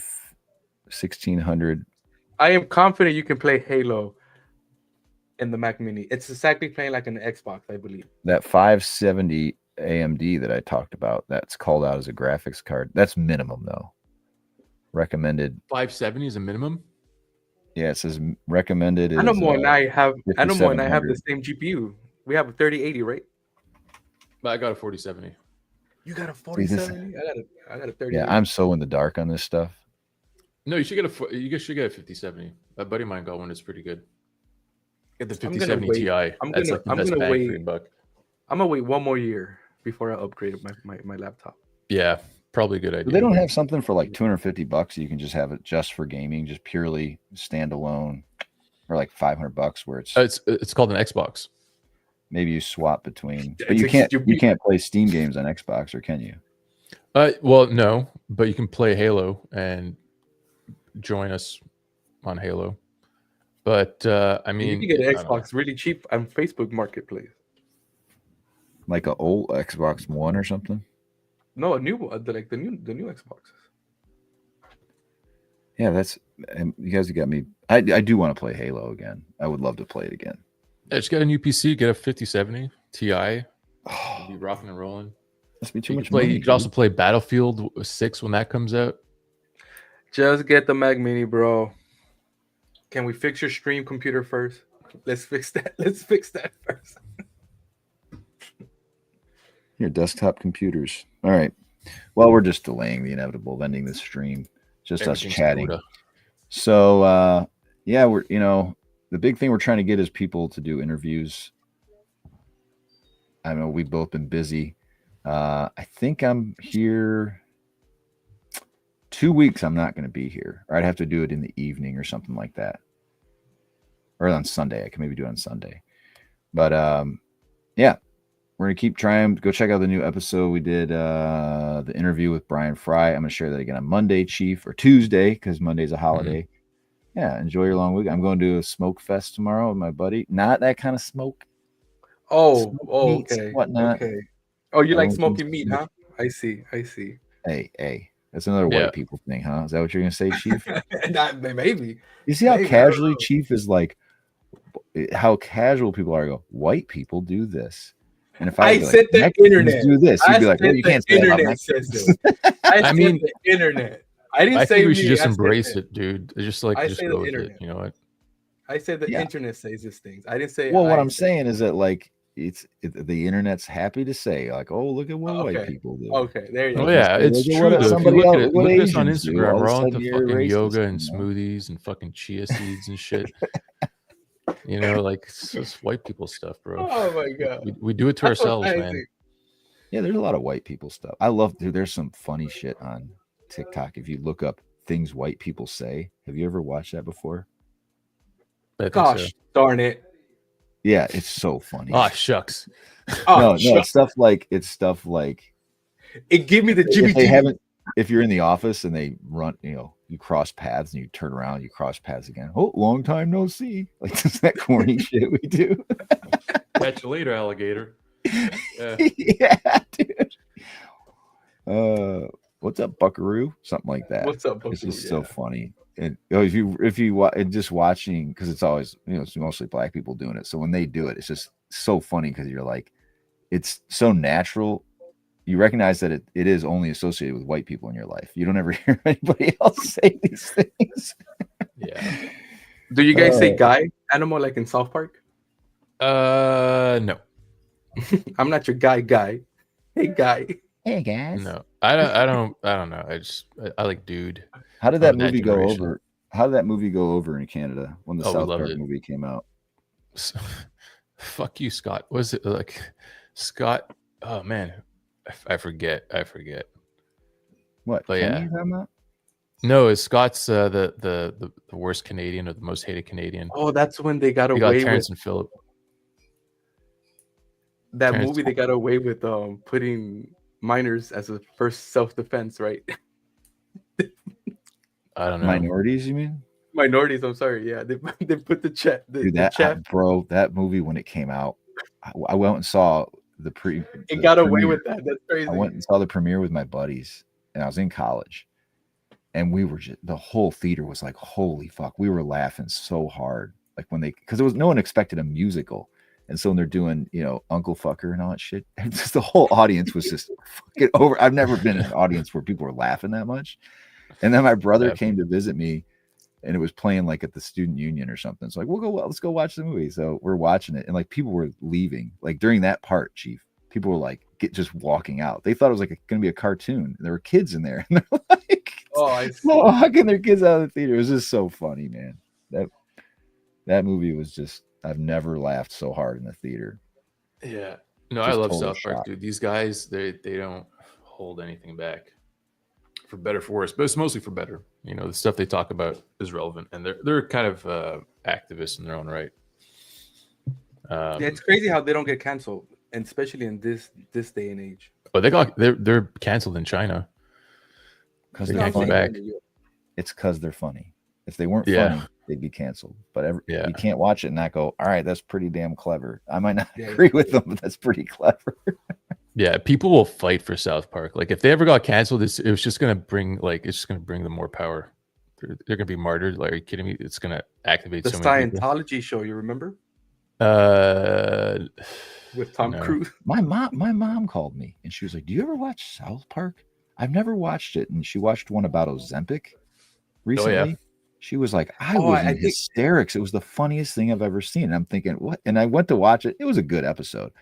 1600. I am confident you can play Halo in the Mac Mini. It's exactly playing like an Xbox, I believe. That 570 AMD that I talked about, that's called out as a graphics card. That's minimum though. Recommended. 570 is a minimum. Yeah, it says recommended is Animal and I have Animal and I have the 5700. same GPU. We have a 3080, right? But I got a 4070. You got a this- 4070? I got a 30. Yeah, I'm so in the dark on this stuff. No, you should get a 5070. A buddy of mine got one. It's pretty good. Get the I'm gonna 5070 wait. Ti. I'm That's gonna- like the I'm best gonna bang for wait. your buck. I'm gonna wait one more year before I upgrade my laptop. Yeah, probably a good idea. But they don't have something for like $250. You can just have it just for gaming, just purely standalone, or like $500 where it's It's called an Xbox. maybe you swap between. But It's you a can't stupid- play Steam games on Xbox, or can you? Well, no, but you can play Halo and join us on Halo. But I mean, you can get I an don't know. Xbox really cheap on Facebook Marketplace. Like a old Xbox One or something? No, a new one, the new Xboxes. Yeah, that's you guys have got me. I do want to play Halo again. I would love to play it again. Yeah, just get a new PC, get a 5070 Ti, Oh, be rocking and rolling. must be too You much could play. money. You could also play Battlefield 6 when that comes out. Just get the Mac Mini, bro. Can we fix your stream computer first? Let's fix that. Let's fix that first. Your desktop computers. All right. Well, we're just delaying the inevitable of ending this stream. Just us Everything's chatting. Coda. So yeah, we're the big thing we're trying to get is people to do interviews. I know we've both been busy. I think I'm here 2 weeks. I'm not going to be here, or I'd have to do it in the evening or something like that, or on Sunday. I can maybe do it on Sunday. But yeah, we're gonna keep trying. Go check out the new episode. We did the interview with Brian Fry. I'm gonna share that again on Monday, Chief, or Tuesday, because Monday's a holiday. Mm-hmm. Yeah, enjoy your long week. I'm going to a smoke fest tomorrow with my buddy. Not that kind of smoke. Okay. Whatnot. Okay. Oh, you like smoking meat, huh? I see. Hey. That's another white people thing, huh? Is that what you're gonna say, Chief? Maybe. You see how casually Chief is like, how casual people are. Go, white people do this. And if I said the internet do this, you'd be like, well, you can't say that about Mexicans. I mean, the internet. I didn't say think we should just I embrace it, dude. It's just like just go with it. You know what? I said the internet says these things. I didn't say. Well, what I'm saying is that like the internet's happy to say like, oh, look at what white people do. Okay, there you go. Oh yeah, it's true. If you look at us on Instagram, we're all into fucking yoga and smoothies and fucking chia seeds and shit. You know, like it's just white people stuff, bro. Oh my god, we do it to ourselves, man. Yeah, there's a lot of white people stuff. I love, dude. There's some funny shit on TikTok. If you look up things white people say, have you ever watched that before? Gosh darn it! Yeah, it's so funny. Oh shucks. No, it's stuff like it give me the Jimmy. If you're in the office and they run, you cross paths and you turn around, you cross paths again. Oh, long time no see. Like that's that corny shit we do. Catch you later, alligator. Yeah, dude. What's up, Buckaroo? Something like that. What's up, Buckaroo? It's just so funny. And if you just watching, because it's always it's mostly black people doing it. So when they do it, it's just so funny because you're like, it's so natural. You recognize that it is only associated with white people in your life. You don't ever hear anybody else say these things. Yeah. Do you guys say guy animal like in South Park? No. I'm not your guy. Hey guy. Hey guys. No. I don't know. I like dude. How did that movie go over? How did that movie go over in Canada when the South Park movie came out? Fuck you, Scott. Was it like Scott? Oh man. I forget. What? But yeah. No, is Scott's the worst Canadian or the most hated Canadian? Oh, that's when they got away Terrence with and Phillip. That movie. They got away with putting minors as a first self-defense, right? I don't know. Minorities, you mean? Minorities. I'm sorry. Yeah, they put the chat. Bro, that movie when it came out, I went and saw It got away with that. That's crazy. I went and saw the premiere with my buddies, and I was in college, and we were the whole theater was like, "Holy fuck!" We were laughing so hard, like because no one expected a musical, and so when they're doing Uncle Fucker and all that shit, just the whole audience was just fucking over. I've never been in an audience where people were laughing that much, and then my brother came to visit me. And it was playing like at the student union or something. So like, let's go watch the movie. So we're watching it. And like people were leaving, like during that part, Chief, people were like, just walking out. They thought it was like going to be a cartoon. There were kids in there. And they're like, walking their kids out of the theater. It was just so funny, man. That movie was just, I've never laughed so hard in the theater. Yeah. No, I love South Park, dude. These guys, they don't hold anything back. For better, for worse, but it's mostly for better. The stuff they talk about is relevant, and they're kind of activists in their own right. Yeah, it's crazy how they don't get canceled, and especially in this day and age. But they're canceled in China because they can't come back. It's because they're funny. If they weren't funny, they'd be canceled. But you can't watch it and not go, all right, that's pretty damn clever. I might not agree with them, but that's pretty clever. Yeah, people will fight for South Park. Like if they ever got canceled, it was just gonna bring them more power. They're gonna be martyred. Like, are you kidding me? It's gonna activate the Scientology show. You remember? With Tom Cruise. My mom called me and she was like, "Do you ever watch South Park?" I've never watched it, and she watched one about Ozempic recently. Oh, yeah. She was like, I was in hysterics. It was the funniest thing I've ever seen. And I'm thinking, what? And I went to watch it. It was a good episode,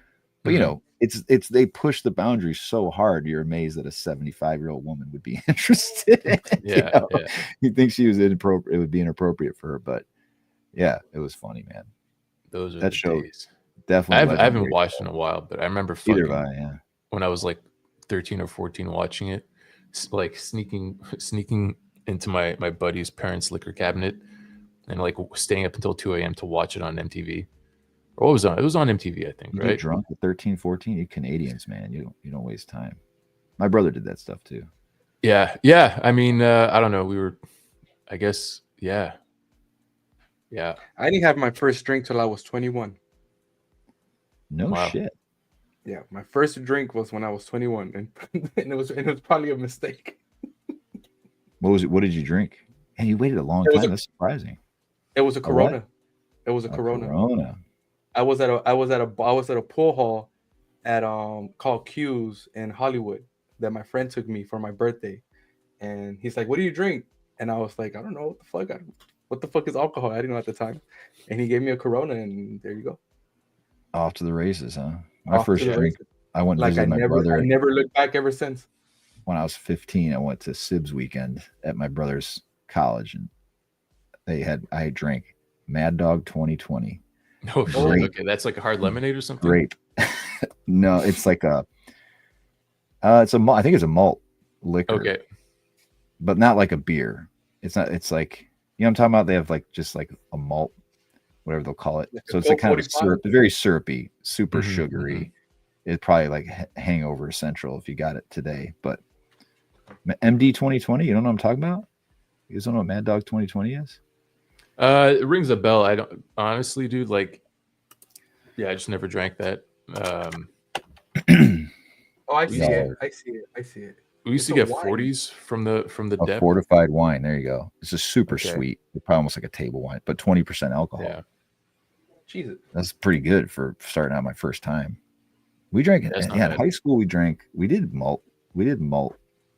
but it's they push the boundaries so hard. You're amazed that a 75-year-old woman would be interested in it. You think she was inappropriate. It would be inappropriate for her, but Yeah, it was funny, man. Those are That the show days. definitely I haven't legendary. watched in a while, but I remember Either fucking have I, yeah. when I was like 13 or 14 watching it, like sneaking into my buddy's parents' liquor cabinet and like staying up until 2 a.m. to watch it on MTV. Or what was it on? It was on MTV, I think, You right? get drunk at 13, 14, you Canadians, man. You don't waste time. My brother did that stuff too. Yeah, yeah. I mean, I don't know. We were, I guess, yeah, yeah. I didn't have my first drink till I was 21. No Wow. shit. Yeah, my first drink was when I was 21, and it was probably a mistake. What was it? What did you drink? And you waited a long It was time. a- That's surprising. It was a A what? Corona. It was a A Corona. Corona. I was at a pool hall at called Q's in Hollywood that my friend took me for my birthday, and he's like, "What do you drink?" And I was like, "I don't know what the fuck. What the fuck is alcohol?" I didn't know at the time, and he gave me a Corona, and there you go. Off to the races, huh? My Off first to the drink, races. I went and Like visited my I brother never looked back ever since. when I was 15. I went to Sibs weekend at my brother's college, and I drank Mad Dog 2020. Oh shit. Great. Okay, that's like a hard lemonade or something. Grape. No, it's like I think it's a malt liquor. Okay. But not like a beer. It's not. It's like, you know what I'm talking about. They have like just like a malt, whatever they'll call it. Like a So it's like kind of a 45? syrup, very syrupy, super Mhm, sugary. It's probably like hangover central if you got it today. But MD 2020, you don't know what I'm talking about? You guys don't know what Mad Dog 2020 is? It rings a bell. I don't honestly, dude. Like, yeah, I just never drank that. Oh, I see No. it. I see it. I see it. We used It's to a get wine. 40s from the A dep. fortified wine. There you go. It's just super Okay. sweet. It's probably almost like a table wine, but 20% alcohol. Yeah, Jesus. That's pretty good for starting out my first time. We drank it. That's not Yeah, in bad. high school we did malt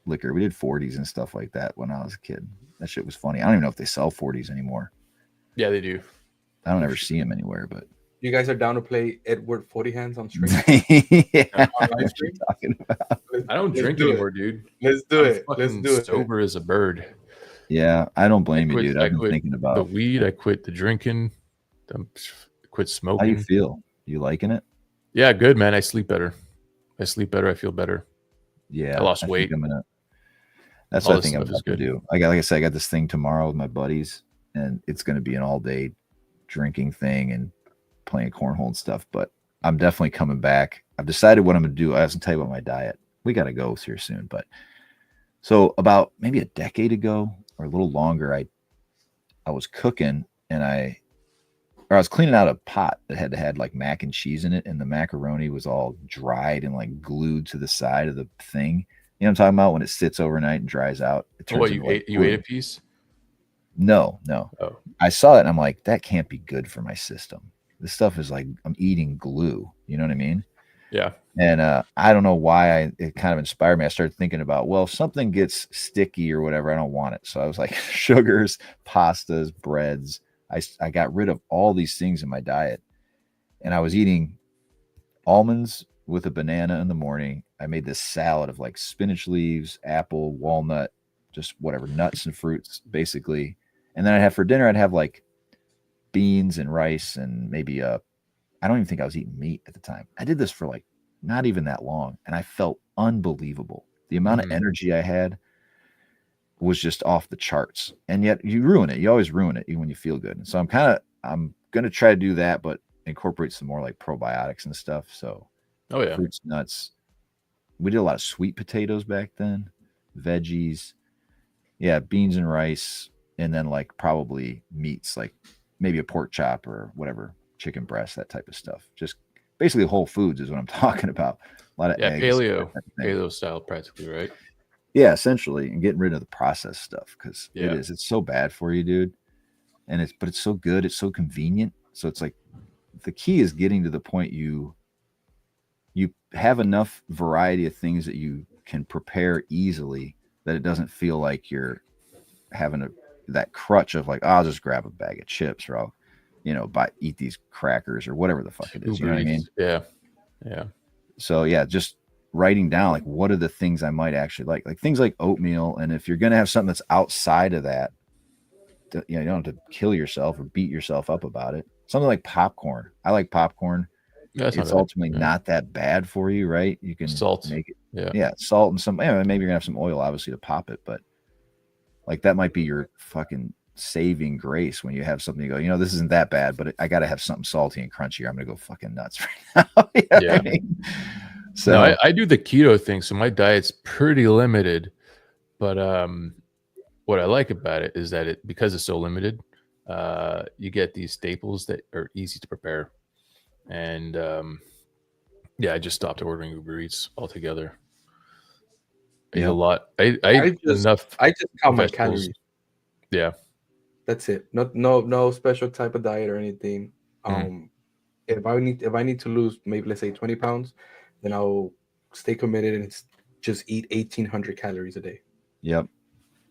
liquor. We did 40s and stuff like that when I was a kid. That shit was funny. I don't even know if they sell 40s anymore. yeah, they do. I don't ever see them anywhere, but You guys are down to play Edward 40 Hands on stream? yeah, On I know live what you're stream? talking about. I don't Let's drink do it. anymore, dude. Let's do I'm it. Let's fucking do it. sober as a bird. Yeah, I don't blame you, quit- dude. I I've been quit thinking The about weed, I quit the drinking, I quit how do you smoking. feel. You liking it? Yeah, good, man. I sleep better. I feel better. Yeah, I lost think weight. that's All what I this think I'm stuff is about to good. do. Like I said, I got this thing tomorrow with my buddies, and it's going to be an all-day drinking thing and playing cornhole and stuff. But I'm definitely coming back. I've decided what I'm going to do. I have to tell you about my diet. We got to go here soon. But so about maybe a decade ago or a little longer, I was cooking and I was cleaning out a pot that had like mac and cheese in it, and the macaroni was all dried and like glued to the side of the thing. You know what I'm talking about? When it sits overnight and dries out, it turns What, into you like ate? You ate a fluid. piece? No. Oh, I saw it and I'm like, that can't be good for my system. This stuff is like I'm eating glue. You know what I mean? yeah. And I don't know why it kind of inspired me. I started thinking about, well, if something gets sticky or whatever, I don't want it. So I was like, sugars, pastas, breads. I got rid of all these things in my diet. And I was eating almonds with a banana in the morning. I made this salad of like spinach leaves, apple, walnut, just whatever, nuts and fruits, basically. And then for dinner, I'd have like beans and rice and maybe I don't even think I was eating meat at the time. I did this for like not even that long, and I felt unbelievable. The amount of energy I had was just off the charts. And yet you ruin it. You always ruin it even when you feel good. And so I'm gonna try to do that, but incorporate some more like probiotics and stuff. So Oh yeah. fruits, nuts. We did a lot of sweet potatoes back then, veggies, yeah, beans and rice, and then like probably meats, like maybe a pork chop or whatever, chicken breast, that type of stuff. Just basically whole foods is what I'm talking about. A lot of Yeah, eggs, paleo that type of thing. style practically, right? Yeah, essentially, and getting rid of the processed stuff because Yeah. it's so bad for you, dude. And it's so good, it's so convenient. So it's like the key is getting to the point you have enough variety of things that you can prepare easily that it doesn't feel like you're having that crutch of like, oh, I'll just grab a bag of chips or I'll, eat these crackers or whatever the fuck it is. You know what I mean? Yeah. Yeah. So yeah, just writing down like what are the things I might actually like things like oatmeal. And if you're gonna have something that's outside of that, you don't have to kill yourself or beat yourself up about it. Something like popcorn. I like popcorn. That's It's not bad. ultimately Yeah. not that bad for you, right? You can Salt. make it. Yeah. Yeah, salt and some. Maybe you're gonna have some oil, obviously, to pop it, but like that might be your fucking saving grace when you have something. You go, this isn't that bad, but I got to have something salty and crunchy. Or I'm gonna go fucking nuts right now. You know what I mean? So No, I do the keto thing, so my diet's pretty limited. But what I like about it is that because it's so limited, you get these staples that are easy to prepare. And I just stopped ordering Uber Eats altogether. I eat a lot. I eat enough. I just count my vegetables. calories. Yeah, that's it. No special type of diet or anything. If I need to lose maybe let's say 20 pounds, then I'll stay committed and just eat 1,800 calories a day. Yep.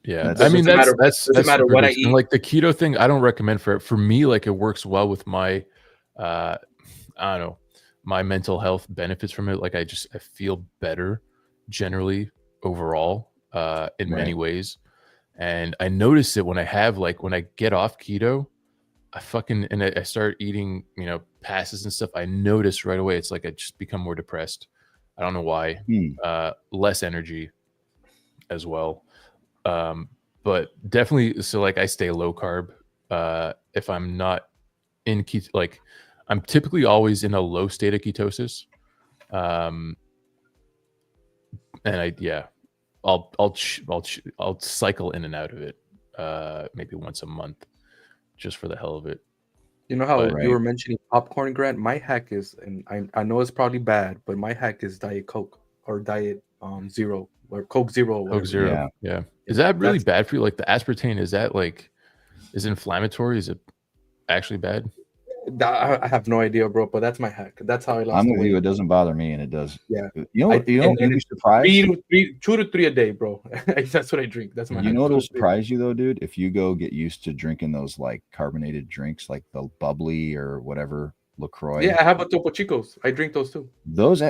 Yeah, I mean that's doesn't matter what I eat. And like the keto thing, I don't recommend for me. Like it works well with my, I don't know, my mental health benefits from it. Like I feel better generally overall in many ways, and I notice it when I get off keto, I start eating pastas and stuff. I notice right away it's like I just become more depressed. I don't know why. Less energy as well. But definitely, so like I stay low carb. If I'm not in keto, like I'm typically always in a low state of ketosis. And I'll cycle in and out of it, maybe once a month, just for the hell of it. You know how you were mentioning popcorn, Grant? My hack is, and I know it's probably bad, but my hack is Diet Coke or Diet Zero or Coke Zero. Or Coke Zero. Yeah. Is that really bad for you? Like the aspartame, is it inflammatory? Is it actually bad? I have no idea, bro. But that's my hack. That's how I lost. I'm with you. It doesn't bother me, and it does. Yeah. You'd be surprised. 2 to 3 a day, bro. That's what I drink. That's my. You know what will surprise you though, dude? If you go get used to drinking those like carbonated drinks, like the bubbly or whatever LaCroix. Yeah, I have a Topo Chicos. I drink those too. Those.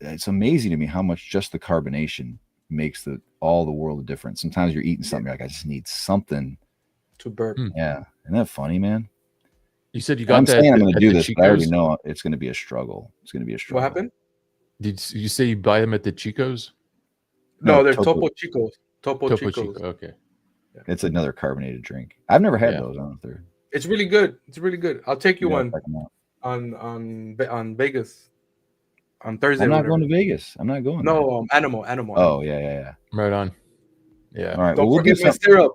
It's amazing to me how much just the carbonation makes all the world of difference. Sometimes you're eating something like I just need something to burp. Yeah, isn't that funny, man? You said you got I'm that. saying I'm going to do this, but I already know it's going to be a struggle. It's going to be a struggle. What happened? Did you say you buy them at the Chicos? No, they're Topo Chicos. Topo Chicos. Chico. Okay. Yeah. It's another carbonated drink. I've never had those. I don't know if they're. It's really good. It's really good. I'll take you one on Vegas on Thursday. I'm not going to Vegas. I'm not going. No, Animal. Oh yeah. Right on. Yeah. All right. Don't we'll forget my syrup.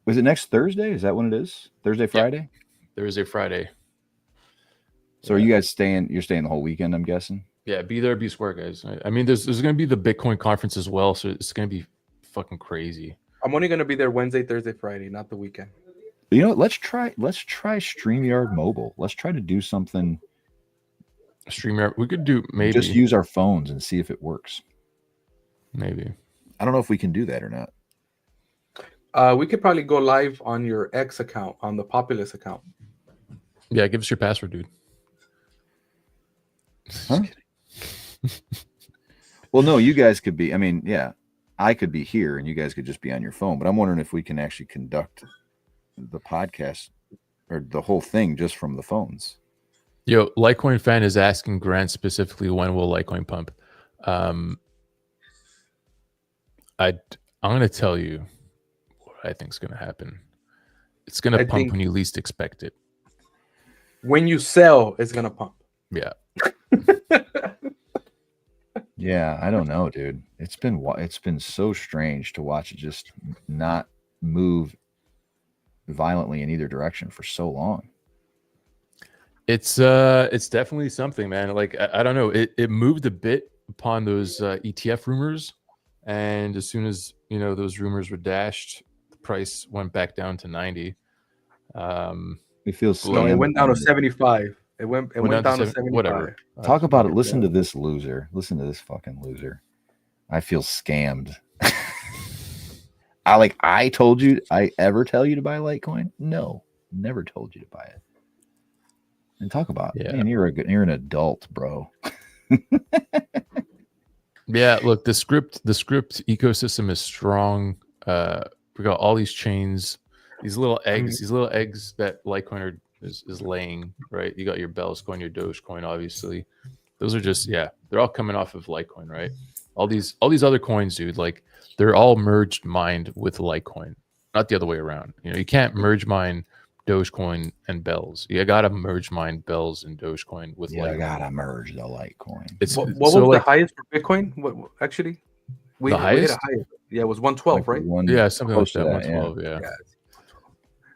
Was it next Thursday? Is that when it is? Thursday, Friday? Yeah. Thursday, Friday. So are you guys staying? You're staying the whole weekend, I'm guessing. Yeah, be there, be square, guys. I mean, there's going to be the Bitcoin conference as well, so it's going to be fucking crazy. I'm only going to be there Wednesday, Thursday, Friday, not the weekend. You know what? Let's try StreamYard Mobile. Let's try to do something. StreamYard. We could do maybe just use our phones and see if it works. Maybe. I don't know if we can do that or not. We could probably go live on your X account, on the Populist account. Yeah, give us your password, dude. Huh? Well, no, you guys could be. I mean, yeah, I could be here, and you guys could just be on your phone. But I'm wondering if we can actually conduct the podcast or the whole thing just from the phones. Yo, Litecoin fan is asking Grant specifically when will Litecoin pump. I'm going to tell you what I think is going to happen. It's going to pump when you least expect it. When you sell, it's going to pump. Yeah. Yeah, I don't know, dude. It's been so strange to watch it just not move violently in either direction for so long. It's definitely something, man. Like I don't know, it moved a bit upon those ETF rumors, and as soon as those rumors were dashed, the price went back down to 90. It feels no, it went down to 75. It went down to 75. Whatever. Talk about it. Listen to this loser. Listen to this fucking loser. I feel scammed. I told you. I ever tell you to buy Litecoin? No, never told you to buy it. And talk about it. Man, you're an adult, bro. Yeah, look, the script ecosystem is strong. We got all these chains. these little I mean, eggs, that Litecoin is laying, right? You got your Bells coin, your Dogecoin, obviously. Those are just, yeah, they're all coming off of Litecoin, right? All these other coins, dude, like they're all merged mined with Litecoin, not the other way around. You know, you can't merge mine Dogecoin and Bells. You gotta merge mine Bells and Dogecoin with Yeah, I Litecoin. gotta merge the Litecoin. It's what so was like the highest for Bitcoin? Actually, we the hit a highest? high. Yeah, it was 112, right? Yeah, something like close to that. that, yeah. 112, yeah. Yeah,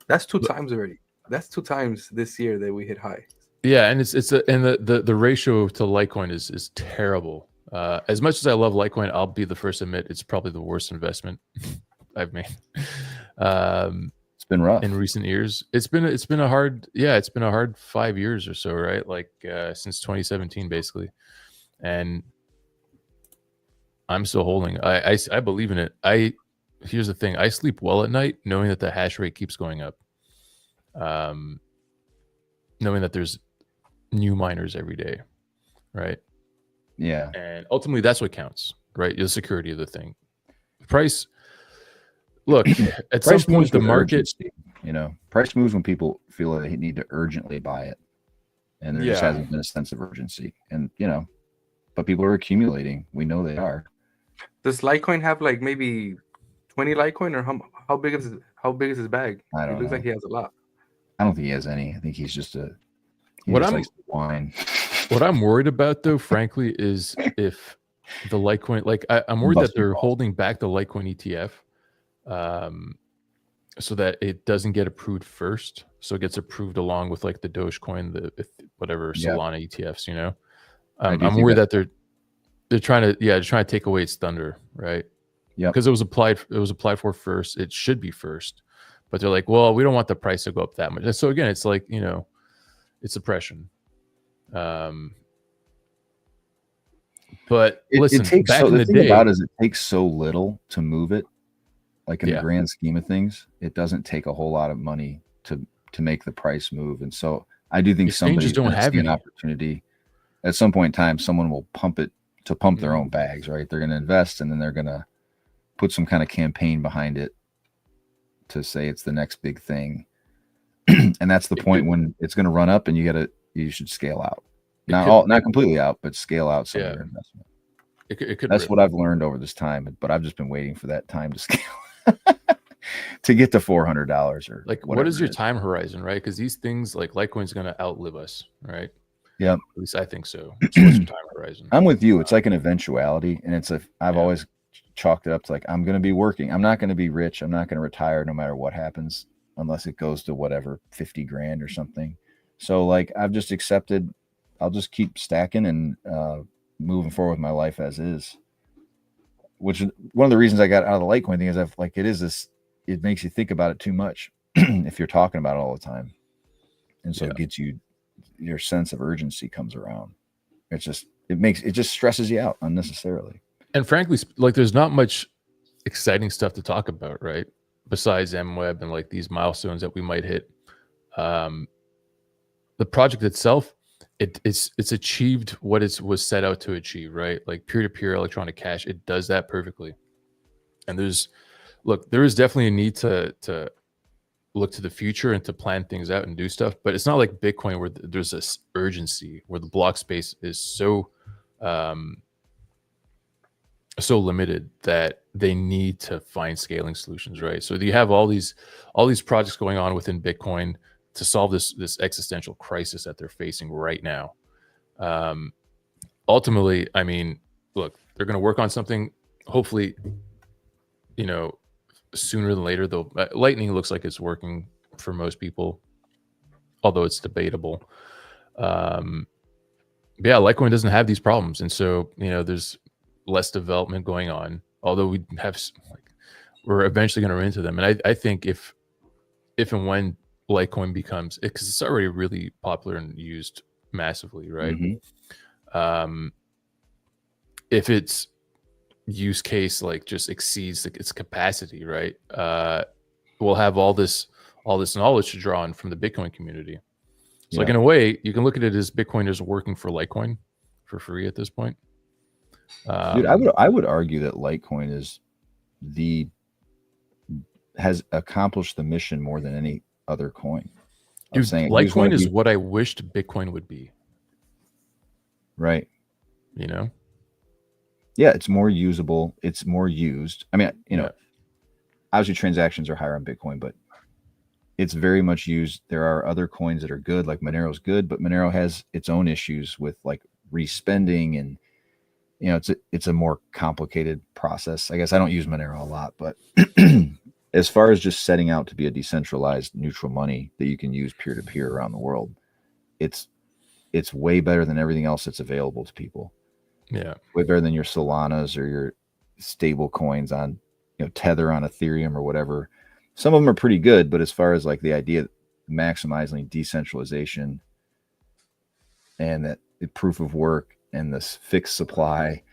that's two But- times already. That's 2 times this year that we hit high. Yeah, and the ratio to Litecoin is terrible. As much as I love Litecoin, I'll be the first to admit it's probably the worst investment I've made. It's been rough. In recent years. It's been a hard 5 years or so, right? Like since 2017, basically. And I'm still holding. I believe in it. Here's the thing. I sleep well at night knowing that the hash rate keeps going up. Knowing that there's new miners every day, right? Yeah. And ultimately that's what counts, right? The security of the thing. Price, look, at some Price point moves the with market, urgency, you know, price moves when people feel like they need to urgently buy it. And there just Yeah. hasn't been a sense of urgency. And, you know, but people are accumulating. We know they are. Does Litecoin have like maybe 20 Litecoin, or how big is his bag? I don't It looks know. like he has a lot. I don't think he has any. I think he's just he What just I'm- likes to whine. what I'm worried about though, frankly, is if the Litecoin, like I'm worried that Busted they're balls. holding back the Litecoin ETF, so that it doesn't get approved first. So it gets approved along with like the Dogecoin, the whatever Yeah. Solana ETFs. You know, I do I'm think worried that they're trying to take away its thunder, right? Yep. Because it was applied for first. It should be first, but they're like, well, we don't want the price to go up that much. And so again, it's like, you know, it's suppression. But listen, it takes back so in the the thing day, about it is it takes so little to move it. Like in Yeah. the grand scheme of things, it doesn't take a whole lot of money to make the price move. And so I do think Exchanges somebody's don't going to have see an any. opportunity at some point in time. Someone will pump their Mm-hmm. own bags, right? They're going to invest and then they're going to put some kind of campaign behind it to say it's the next big thing. And that's the point when it's going to run up and you should scale out. Not completely out, but scale out some of your investment. It could That's rip. what I've learned over this time, but I've just been waiting for that time to scale to get to $400 or Like, whatever what is it your time horizon, right? Because these things, like Litecoin's going to outlive us, right? Yeah. At least I think so. So what's your time horizon? I'm with you. It's like an eventuality, and I've Yeah. always chalked it up to like I'm going to be working. I'm not going to be rich. I'm not going to retire no matter what happens, unless it goes to whatever 50 grand or something. So like I've just accepted. I'll just keep stacking and moving forward with my life as is. Which is one of the reasons I got out of the Litecoin thing is it makes you think about it too much if you're talking about it all the time. And so it gets your sense of urgency comes around. It just stresses you out unnecessarily. And frankly, like there's not much exciting stuff to talk about, right? Besides MWeb and like these milestones that we might hit. The project itself, it's achieved what it was set out to achieve, right? Like peer-to-peer electronic cash, it does that perfectly. And there is definitely a need to look to the future and to plan things out and do stuff, but it's not like Bitcoin where there's this urgency where the block space is so limited that they need to find scaling solutions, right? So you have all these projects going on within Bitcoin to solve this existential crisis that they're facing right now. Ultimately, I mean, look, they're going to work on something. Hopefully, you know, sooner than later. Though Lightning looks like it's working for most people, although it's debatable. But yeah, Litecoin doesn't have these problems, and so you know, there's less development going on. Although we're eventually going to run into them, and I think if and when Litecoin becomes, because it's already really popular and used massively, right? Mm-hmm. If its use case like just exceeds its capacity, right? We'll have all this knowledge to draw on from the Bitcoin community. So like in a way, you can look at it as Bitcoin is working for Litecoin for free at this point. Dude, I would argue that Litecoin is the has accomplished the mission more than any other coin. Dude, Saying, Litecoin is what I wished Bitcoin would be. Right. You know? Yeah, it's more usable. It's more used. I mean, obviously transactions are higher on Bitcoin, but it's very much used. There are other coins that are good, like Monero's good, but Monero has its own issues with like respending, and it's a more complicated process. I guess I don't use Monero a lot, but as far as just setting out to be a decentralized neutral money that you can use peer to peer around the world, it's way better than everything else that's available to people. Yeah, way better than your Solanas or your stable coins on, Tether on Ethereum or whatever. Some of them are pretty good, but as far as like the idea of maximizing decentralization and that the proof of work and this fixed supply,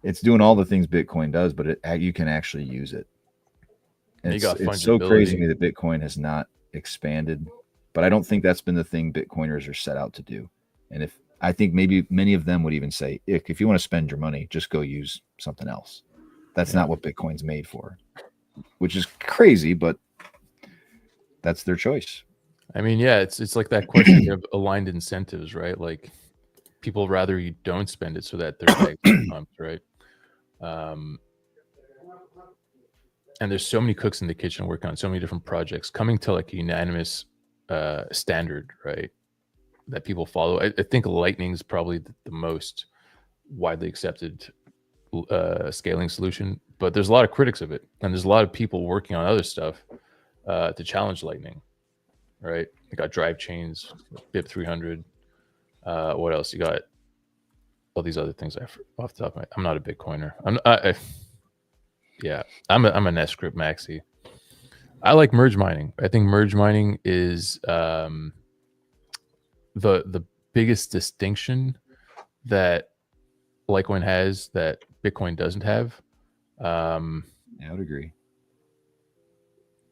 it's doing all the things Bitcoin does, but you can actually use it. And it's so crazy to me that Bitcoin has not expanded, but I don't think that's been the thing Bitcoiners are set out to do. And I think maybe many of them would even say, if you want to spend your money, just go use something else. That's not what Bitcoin's made for, which is crazy, but that's their choice. I mean, yeah, it's like that question of aligned incentives, right? Like people rather you don't spend it so that their bags are pumped, right? And there's so many cooks in the kitchen working on so many different projects, coming to like a unanimous standard, right? That people follow. I think Lightning is probably the most widely accepted scaling solution, but there's a lot of critics of it, and there's a lot of people working on other stuff to challenge Lightning, right? You got drive chains, BIP 300. What else? You got all these other things. Off the top of my, I'm not a Bitcoiner. I'm an S-script maxi. I like merge mining. I think merge mining is the biggest distinction that Litecoin has that Bitcoin doesn't have. I would agree.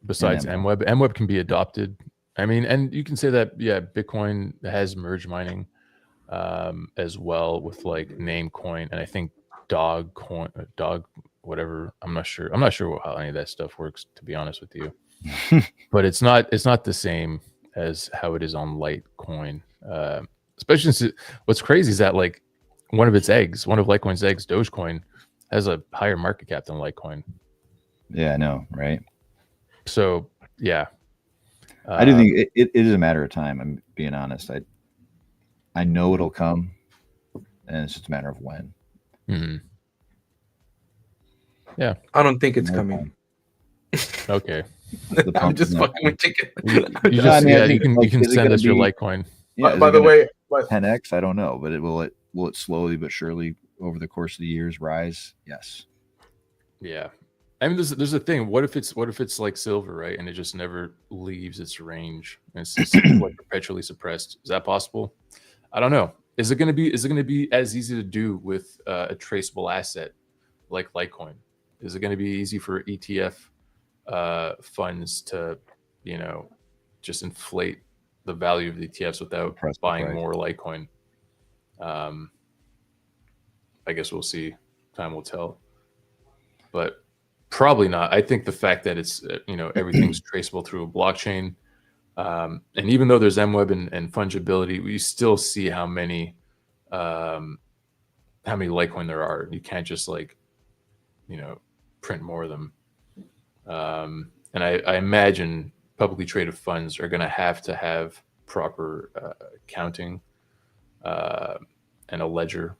Besides MWeb can be adopted. I mean, and you can say that, Bitcoin has merge mining as well with like Namecoin, and I think Dog whatever. I'm not sure how any of that stuff works, to be honest with you. But it's not the same as how it is on Litecoin. Especially since what's crazy is that like one of Litecoin's eggs, Dogecoin, has a higher market cap than Litecoin. Yeah, I know, right? So yeah, I do think it is a matter of time. I'm being honest. I know it'll come, and it's just a matter of when. Mm-hmm. Yeah, I don't think it's coming. Okay. I'm just fucking with chicken. You can send us your Litecoin. Yeah, by the way, 10x, I don't know, but will it slowly but surely over the course of the years rise? Yes. Yeah. I mean, there's a thing. What if it's like silver, right? And it just never leaves its range, and it's just like perpetually suppressed. Is that possible? I don't know. Is it going to be as easy to do with a traceable asset like Litecoin? Is it going to be easy for ETF funds to, just inflate the value of the ETFs without buying more Litecoin? I guess we'll see. Time will tell. But probably not. I think the fact that it's everything's traceable through a blockchain, and even though there's MWeb and fungibility, we still see how many Litecoin there are. You can't just print more of them. And I imagine publicly traded funds are going to have proper accounting and a ledger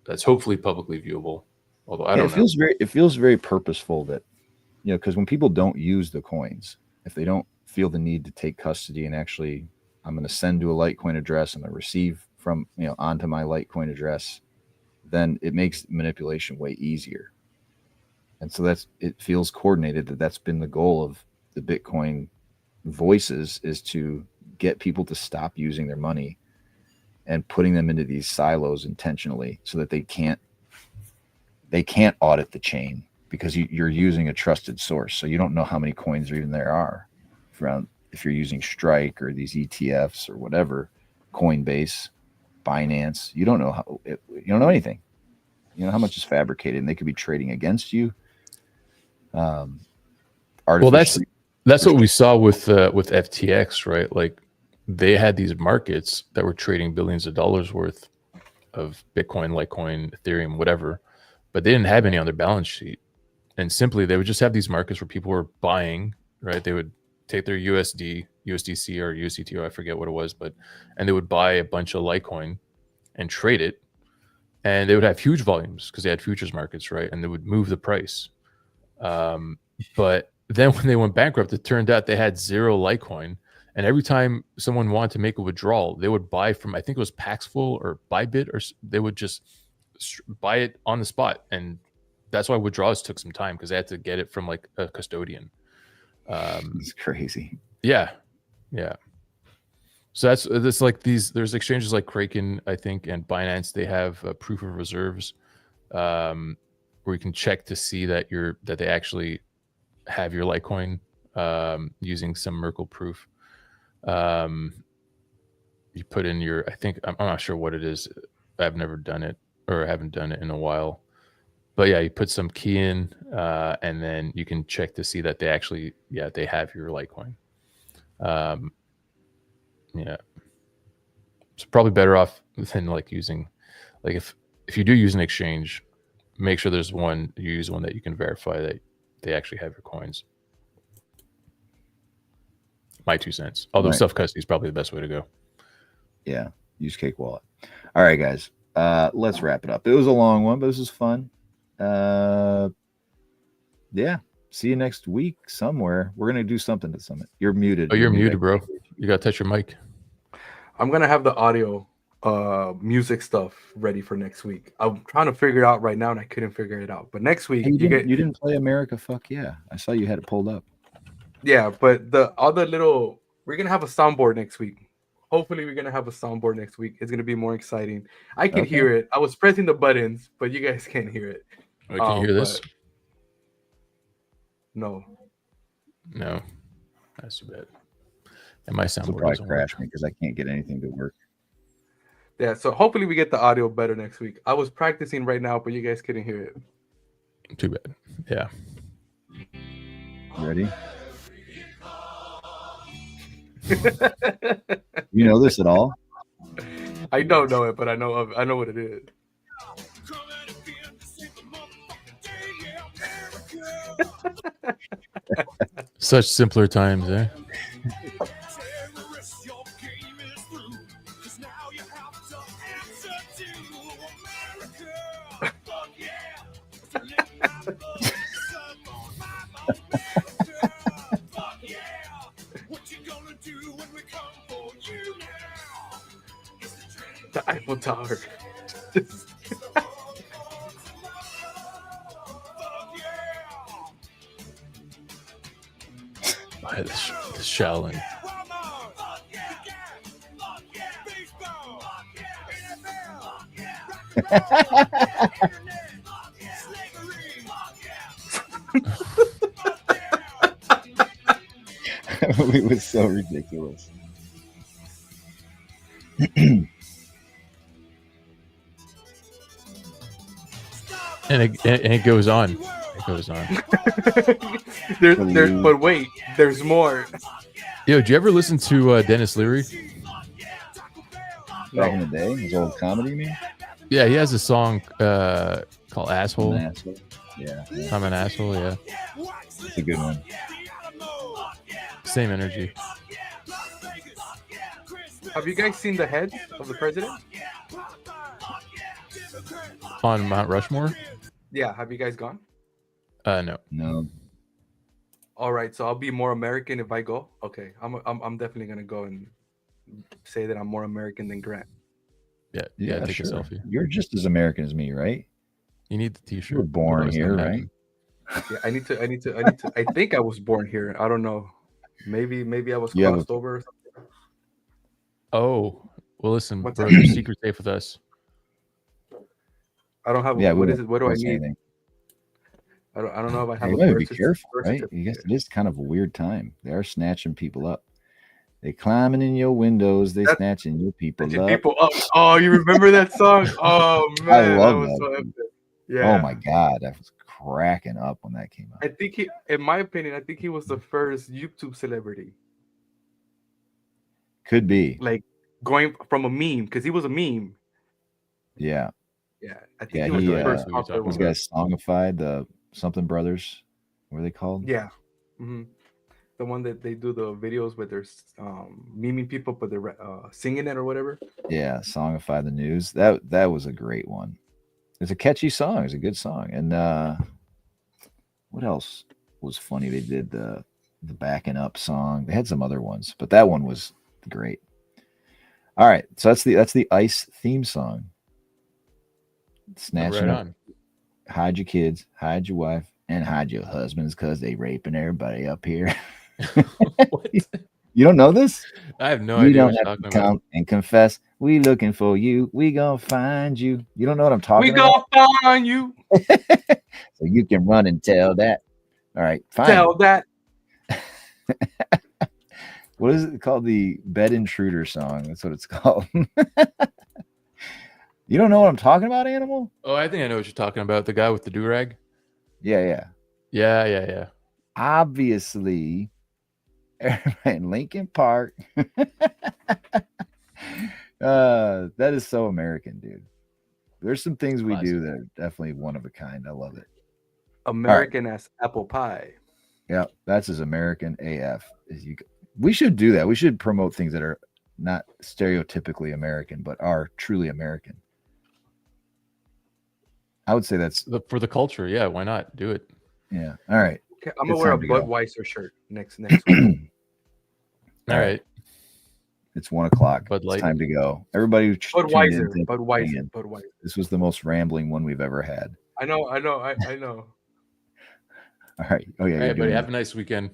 that's hopefully publicly viewable. Although I don't know. It feels very purposeful that, because when people don't use the coins, if they don't feel the need to take custody and actually, I'm going to send to a Litecoin address, I'm going to receive from, onto my Litecoin address, then it makes manipulation way easier. And so it feels coordinated that's been the goal of the Bitcoin voices, is to get people to stop using their money and putting them into these silos intentionally so that they can't audit the chain, because you're using a trusted source. So you don't know how many coins there are if you're using Strike or these ETFs or whatever, Coinbase, Binance. You don't know you don't know anything. You know how much is fabricated, and they could be trading against you. Well, artificially. that's what we saw with FTX, right? Like they had these markets that were trading billions of dollars worth of Bitcoin, Litecoin, Ethereum, whatever, but they didn't have any on their balance sheet. And simply they would just have these markets where people were buying, right? They would take their USD, USDC or USDT, or I forget what it was, and they would buy a bunch of Litecoin and trade it. And they would have huge volumes because they had futures markets, right? And they would move the price. But then when they went bankrupt, it turned out they had zero Litecoin. And every time someone wanted to make a withdrawal, they would buy from, I think it was Paxful or Bybit, or they would just buy it on the spot. And that's why withdrawals took some time, because they had to get it from like a custodian. It's crazy. Yeah. So that's like there's exchanges like Kraken, I think, and Binance. They have proof of reserves, where you can check to see that they actually have your Litecoin, using some Merkle proof. You put in your, I think, I'm not sure what it is. I've never done it, or haven't done it in a while. But yeah, you put some key in, and then you can check to see that they actually, they have your Litecoin. Yeah, it's probably better off than like using, like if you do use an exchange, make sure you use one that you can verify that they actually have your coins. My 2 cents. Although Right. self-custody is probably the best way to go. Yeah, use Cake Wallet. All right, guys, let's wrap it up. It was a long one, but this was fun. Yeah, see you next week somewhere. We're gonna do something to Summit. You're muted. Oh, you're muted, bro. You gotta touch your mic. I'm gonna have the audio music stuff ready for next week. I'm trying to figure it out right now and I couldn't figure it out. But next week Hey, you didn't play America Fuck Yeah. I saw you had it pulled up. yeah, but we're gonna have a soundboard next week. Hopefully we're gonna have a soundboard next week. It's gonna be more exciting. I can hear it. I was pressing the buttons, but you guys can't hear it. Wait, can you hear this? No. That's too bad. And my soundboard It'll probably doesn't crash work. me because I can't get anything to work. Yeah, so hopefully we get the audio better next week. I was practicing right now, but you guys couldn't hear it. Too bad. Yeah. You ready? You know this at all? I don't know it, but I know what it is. Such simpler times, eh? The Eiffel Tower. The Shaolin. It was so ridiculous. And it goes on. It goes on. But wait, there's more. Yo, did you ever listen to Dennis Leary? Back in the day, his old comedy, you mean? Yeah, he has a song called Asshole. An asshole. Yeah, I'm an asshole, yeah. it's a good one. Same energy. Have you guys seen the head of the president? On Mount Rushmore? Yeah, have you guys gone? No. No, All right, so I'll be more American if I go. Okay, I'm definitely gonna go and say that I'm more American than Grant. Yeah, take sure. a selfie. You're just as American as me, right? You need the t-shirt. You were born Otherwise here, nothing right? happens. Yeah, I need to. I think I was born here. I don't know. Maybe I was You have crossed over. Oh, well, listen, What's bro, that? your secret's safe with us. I don't have. Yeah, What is it? What do I what's need? anything? I don't know if I have You a gotta birth be certificate. careful, right? I guess it is kind of a weird time. They are snatching people up. They climbing in your windows. They That's- snatching your people Snatching up. people up. Oh, you remember that song? Oh man, love that was that, so dude. epic. Yeah. Oh my god, that was cracking up when that came out. I think he, in my opinion, I think he was the first YouTube celebrity. Could be. Like going from a meme, because he was a meme. Yeah. Yeah, I think Yeah, he was he, the first what you're popular Those one. guys songified the something brothers. What are they called? Yeah. hmm The one that they do the videos where they're memeing people, but they're singing it or whatever. Yeah, Songify the News. That was a great one. It's a catchy song. It's a good song. And what else was funny? They did the backing up song. They had some other ones, but that one was great. All right, so that's the ICE theme song. Snatching Right up, on. hide your kids, hide your wife, and hide your husbands because they raping everybody up here. What? You don't know this? I have no You idea what don't you're have to talking about. come and confess. We looking for you. We gonna find you. You don't know what I'm talking We about? gonna find you. So you can run and tell that. All right, fine. Tell that. What is it called? The Bed Intruder song. That's what it's called. You don't know what I'm talking about, Animal? Oh, I think I know what you're talking about. The guy with the do-rag? Yeah. Yeah. Obviously, in Lincoln Park. That is so American, dude. There's some things we do that are definitely one of a kind. I love it. American as apple pie. Yeah, that's as American AF as you. We should do that. We should promote things that are not stereotypically American, but are truly American. I would say that's For the culture. Yeah, why not? Do it. yeah. All right. Okay, I'm It's gonna wear a time to go. Budweiser shirt next week. All right. It's 1 o'clock. Bud Light. It's time to go. Everybody, who tuned in, Budweiser. thank you for tuning in. Budweiser. This was the most rambling one we've ever had. I know. All right. Oh yeah. All you're right, buddy. doing Have it. a nice weekend.